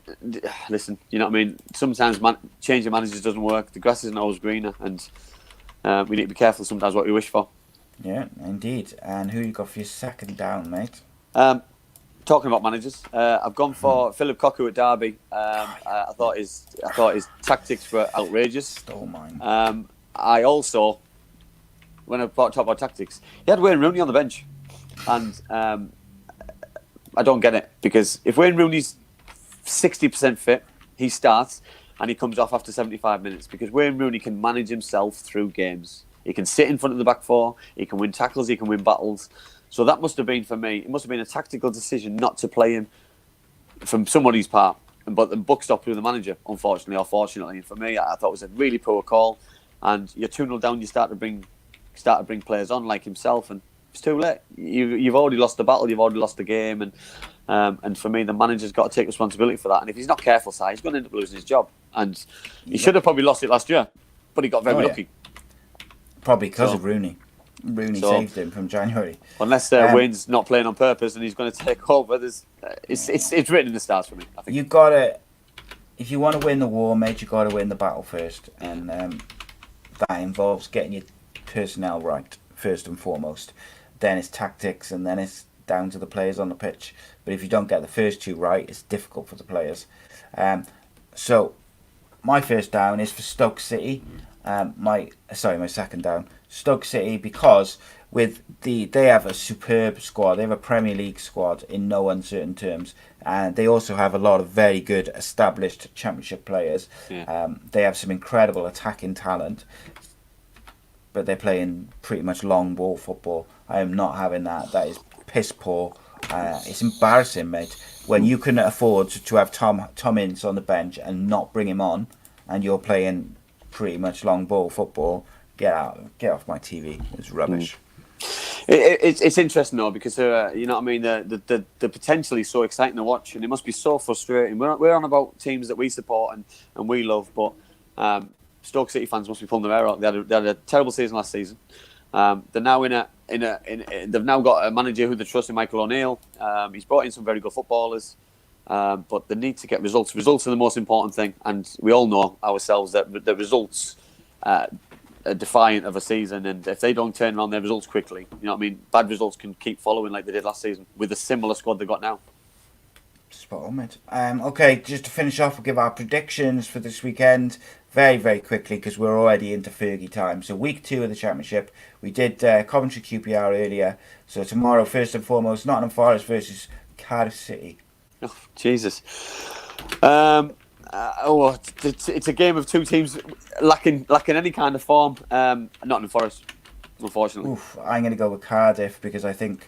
Listen, you know what I mean. Sometimes changing managers doesn't work. The grass isn't always greener, and we need to be careful sometimes what we wish for. yeah, indeed. And who you got for your second down, mate? Talking about managers, I've gone for Philip Cocu at Derby. I thought his tactics were outrageous. Stole mine. I also, when I talk about tactics, he had Wayne Rooney on the bench, and I don't get it, because if Wayne Rooney's 60% fit, he starts and he comes off after 75 minutes, because Wayne Rooney can manage himself through games. He can sit in front of the back four, he can win tackles, he can win battles. So that must have been, for me, it must have been a tactical decision not to play him from somebody's part. But the buck stopped with the manager, unfortunately or fortunately. And for me, I thought it was a really poor call. And you're 2-0 down, you start to bring players on like himself, and it's too late. You've already lost the battle, you've already lost the game, and for me, the manager's got to take responsibility for that. And if he's not careful, Si, he's going to end up losing his job. And he should have probably lost it last year, but he got very lucky. Probably because of Rooney. Rooney saved him from January. Unless Wayne's not playing on purpose and he's going to take over, it's written in the stars for me, I think. You gotta, if you want to win the war, mate, you gotta win the battle first, and that involves getting your personnel right first and foremost. Then it's tactics, and then it's down to the players on the pitch. But if you don't get the first two right, it's difficult for the players. So my first down is for Stoke City. My second down, Stoke City, because they have a superb squad. They have a Premier League squad in no uncertain terms, and they also have a lot of very good established Championship players. Yeah. They have some incredible attacking talent, but they're playing pretty much long ball football. I am not having that. That is piss poor. It's embarrassing, mate, when you can afford to have Tom Ince on the bench and not bring him on, and you're playing pretty much long ball football. Get off my TV. It's rubbish. It's interesting though, because you know what I mean. The potential is so exciting to watch, and it must be so frustrating. We're on about teams that we support and we love, but Stoke City fans must be pulling their hair out. They had a terrible season last season. They're now they've now got a manager who they trust in, Michael O'Neill. He's brought in some very good footballers. But they need to get results. Results are the most important thing, and we all know ourselves that the results are defiant of a season. And if they don't turn around their results quickly, you know what I mean, bad results can keep following like they did last season with a similar squad they've got now. Spot on, mate. Okay, just to finish off, we'll give our predictions for this weekend very, very quickly, because we're already into Fergie time. So week 2 of the Championship, we did Coventry QPR earlier. So tomorrow, first and foremost, Nottingham Forest versus Cardiff City. Oh, Jesus. It's a game of two teams lacking any kind of form. Nottingham Forest, unfortunately. Oof, I'm going to go with Cardiff, because I think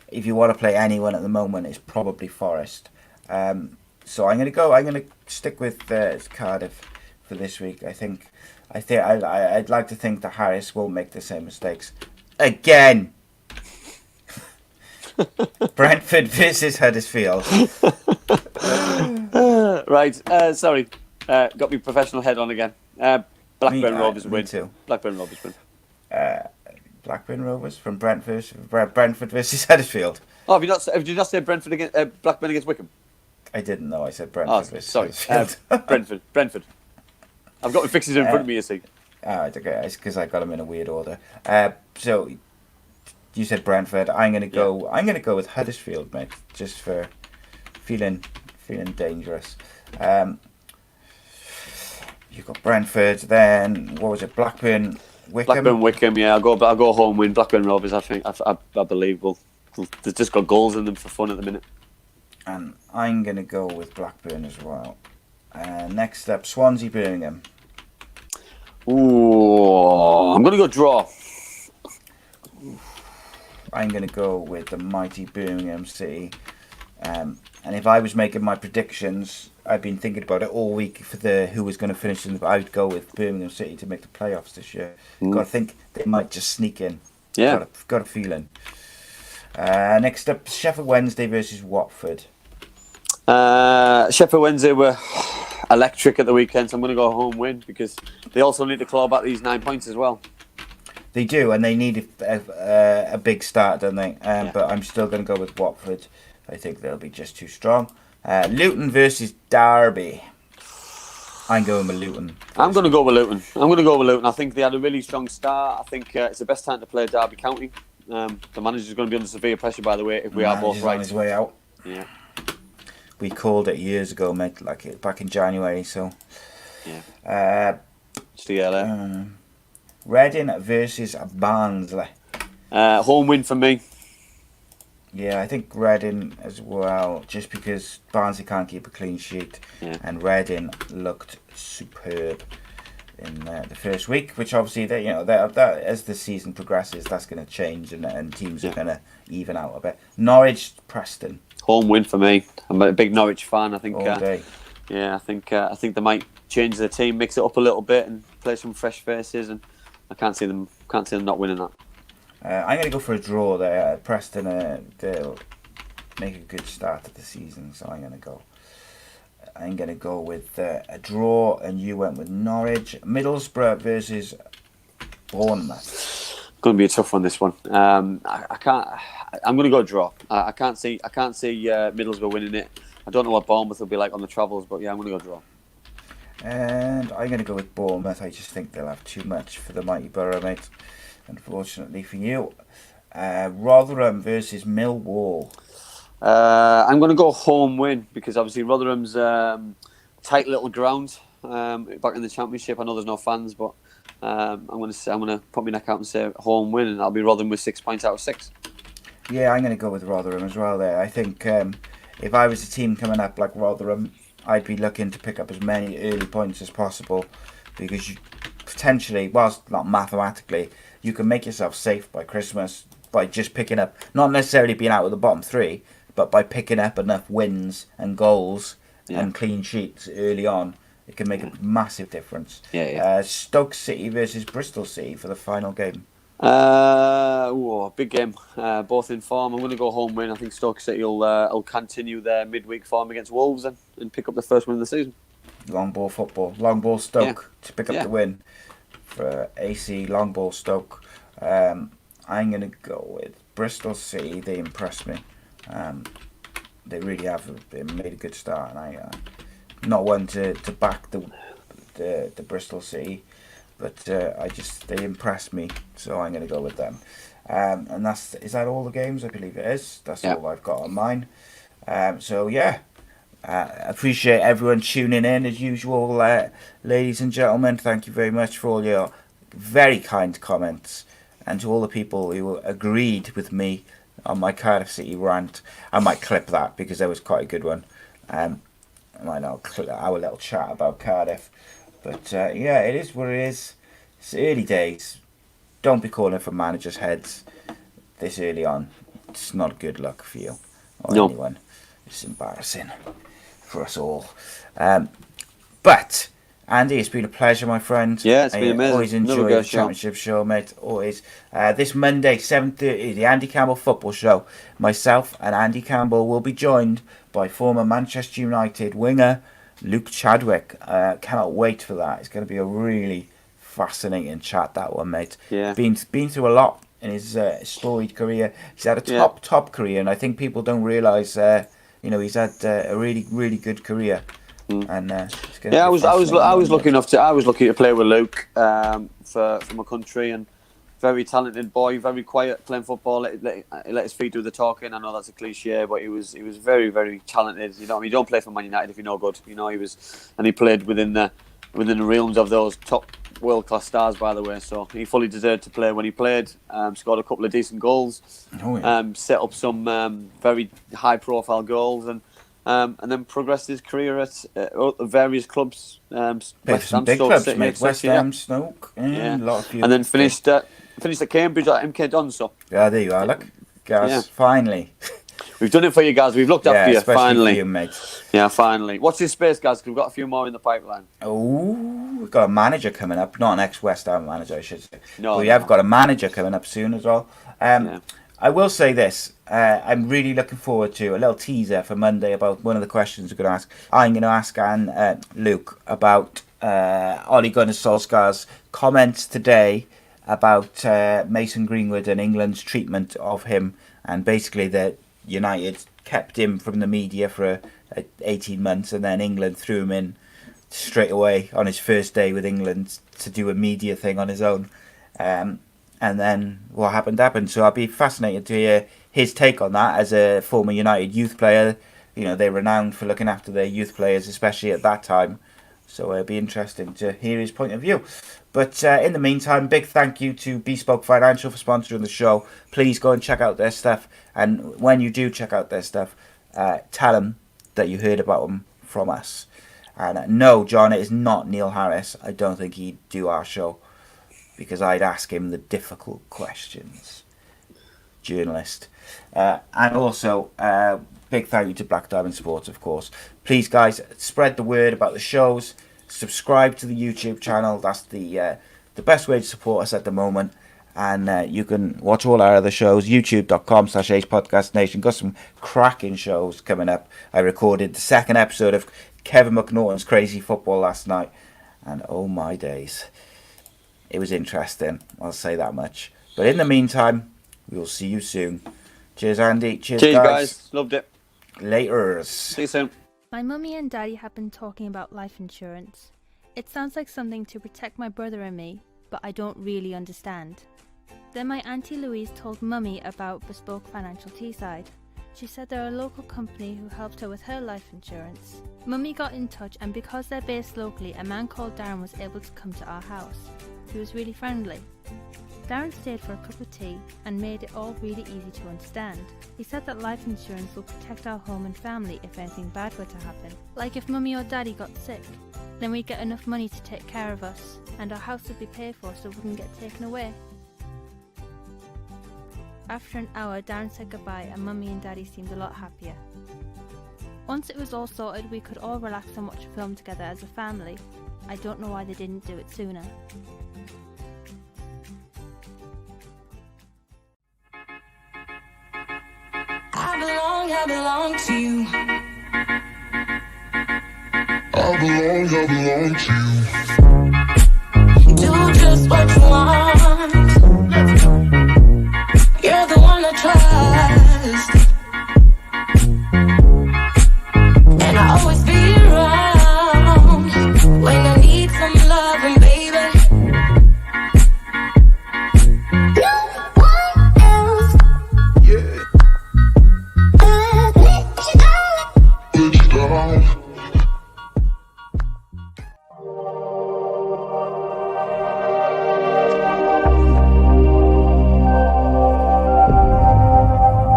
if you want to play anyone at the moment, it's probably Forest. So I'm going to stick with Cardiff for this week. I'd like to think that Harris won't make the same mistakes again. Brentford versus Huddersfield. Right, sorry. Got me professional head on again. Blackburn Rovers win. Too. Blackburn Rovers win. Blackburn Rovers from Brentford versus Huddersfield. Oh, have you not said Brentford against Blackburn against Wycombe? I didn't know. I said Brentford versus Huddersfield. Brentford. I've got my fixtures in front of me, you see. Okay, it's because I got them in a weird order. So you said Brentford. I'm gonna go with Huddersfield, mate, just for feeling dangerous. You've got Brentford. Then what was it? Blackburn, Wycombe. Yeah, I'll go home win. Blackburn Rovers. I think I believe they've just got goals in them for fun at the minute. And I'm gonna go with Blackburn as well. Next up, Swansea Birmingham. Ooh, I'm gonna go draw. I'm going to go with the mighty Birmingham City. And if I was making my predictions, I've been thinking about it all week for who was going to finish in. I'd go with Birmingham City to make the playoffs this year. Got to think they might just sneak in. Yeah. Got a feeling. Next up, Sheffield Wednesday versus Watford. Sheffield Wednesday were electric at the weekend, so I'm going to go home win because they also need to claw back these 9 points as well. They do, and they need a big start, don't they? But I'm still going to go with Watford. I think they'll be just too strong. Luton versus Derby. I'm going with Luton. I'm going to go with Luton. I think they had a really strong start. I think it's the best time to play Derby County. The manager's going to be under severe pressure, by the way, if we are both right. On his way out. Yeah. We called it years ago, mate, like back in January. So. Yeah. See you later. Reading versus Barnsley. Home win for me. Yeah, I think Reading as well, just because Barnsley can't keep a clean sheet, and Reading looked superb in the first week, which obviously that as the season progresses, that's going to change, and teams are going to even out a bit. Norwich, Preston. Home win for me. I'm a big Norwich fan. I think. All day. Yeah, I think they might change their team, mix it up a little bit, and play some fresh faces, and I can't see them not winning that. I'm going to go for a draw there. Preston, they'll make a good start to the season, so I'm going to go with a draw, and you went with Norwich. Middlesbrough versus Bournemouth. Going to be a tough one, this one. I can't. I'm going to go draw. I can't see Middlesbrough winning it. I don't know what Bournemouth will be like on the travels, but yeah, I'm going to go draw. And I'm going to go with Bournemouth. I just think they'll have too much for the mighty Boro, mate. Unfortunately for you. Rotherham versus Millwall. I'm going to go home win because obviously Rotherham's tight little ground back in the Championship. I know there's no fans, but I'm going to put my neck out and say home win, and I'll be Rotherham with 6 points out of 6. Yeah, I'm going to go with Rotherham as well there. I think if I was a team coming up like Rotherham, I'd be looking to pick up as many early points as possible, because you potentially, whilst not mathematically, you can make yourself safe by Christmas by just picking up, not necessarily being out of the bottom 3, but by picking up enough wins and goals and clean sheets early on. It can make a massive difference. Stoke City versus Bristol City for the final game. Big game. Both in form. I'm going to go home win. I think Stoke City will continue their midweek form against Wolves and pick up the first win of the season. Long ball football. Long ball Stoke to pick up the win for AC. Long ball Stoke. I'm going to go with Bristol City. They impressed me. They really have made a good start, and I'm not one to back the Bristol City, but they impressed me, so I'm going to go with them. And is that all the games? I believe it is. That's all I've got on mine. Appreciate everyone tuning in as usual, ladies and gentlemen. Thank you very much for all your very kind comments, and to all the people who agreed with me on my Cardiff City rant. I might clip that because that was quite a good one. I might not clip our little chat about Cardiff, but it is what it is. It's early days. Don't be calling for managers' heads this early on. It's not good luck for you or anyone. It's embarrassing for us all. But Andy, it's been a pleasure, my friend. Yeah, it's been amazing. Always enjoy the Championship Show, mate. Always. This Monday, 7:30, the Andy Campbell Football Show. Myself and Andy Campbell will be joined by former Manchester United winger Luke Chadwick. Cannot wait for that. It's going to be a really fascinating chat, that one, mate. Yeah. Been through a lot in his storied career. He's had a top career, and I think people don't realise, he's had a really, really good career. And I was lucky to play with Luke for my country, and very talented boy, very quiet playing football. Let his feet do the talking. I know that's a cliche, but he was very, very talented. You know what I mean? You don't play for Man United if you're no good. You know, he played within the realms of those top world class stars, by the way. So he fully deserved to play when he played. Scored a couple of decent goals. Set up some very high profile goals, and then progressed his career at various clubs. West Ham, big clubs, mate. West Ham, Stoke, a lot of you. And then finished at Cambridge at MK Dons. So there you are. Look, Guys, Yeah. finally. We've done it for you guys. We've looked after you, especially finally. for you, mate. Yeah, finally. Watch this space, guys, because we've got a few more in the pipeline. Oh, we've got a manager coming up. Not an ex-West Ham manager, I should say. No, But we no. have got a manager coming up soon as well. Yeah. I will say this. I'm really looking forward to a little teaser for Monday about one of the questions we're going to ask. I'm going to ask Luke about Ole Gunnar Solskjaer's comments today about Mason Greenwood and England's treatment of him, and basically that United kept him from the media for 18 months, and then England threw him in straight away on his first day with England to do a media thing on his own. And then what happened. So I'll be fascinated to hear his take on that as a former United youth player. You know, they're renowned for looking after their youth players, especially at that time. So it'll be interesting to hear his point of view. But in the meantime, big thank you to Bespoke Financial for sponsoring the show. Please go and check out their stuff. And when you do check out their stuff, tell them that you heard about them from us. And no, John, it is not Neil Harris. I don't think he'd do our show, because I'd ask him the difficult questions. Journalist. And also, big thank you to Black Diamond Sports, of course. Please, guys, spread the word about the shows. Subscribe to the YouTube channel. That's the best way to support us at the moment. And you can watch all our other shows. YouTube.com/Ace Podcast Nation. Got some cracking shows coming up. I recorded the second episode of Kevin McNaughton's Crazy Football last night. And oh my days. It was interesting. I'll say that much. But in the meantime, we'll see you soon. Cheers, Andy. Cheers, Guys. Loved it. Laters. See you soon. My mummy and daddy have been talking about life insurance. It sounds like something to protect my brother and me, but I don't really understand. Then my auntie Louise told mummy about Bespoke Financial Teesside. She said they're a local company who helped her with her life insurance. Mummy got in touch, and because they're based locally, a man called Darren was able to come to our house. He was really friendly. Darren stayed for a cup of tea and made it all really easy to understand. He said that life insurance will protect our home and family if anything bad were to happen. Like if mummy or daddy got sick, then we'd get enough money to take care of us, and our house would be paid for so it wouldn't get taken away. After an hour, Darren said goodbye and mummy and daddy seemed a lot happier. Once it was all sorted, we could all relax and watch a film together as a family. I don't know why they didn't do it sooner. I belong to you. I belong to you. Do just what you want.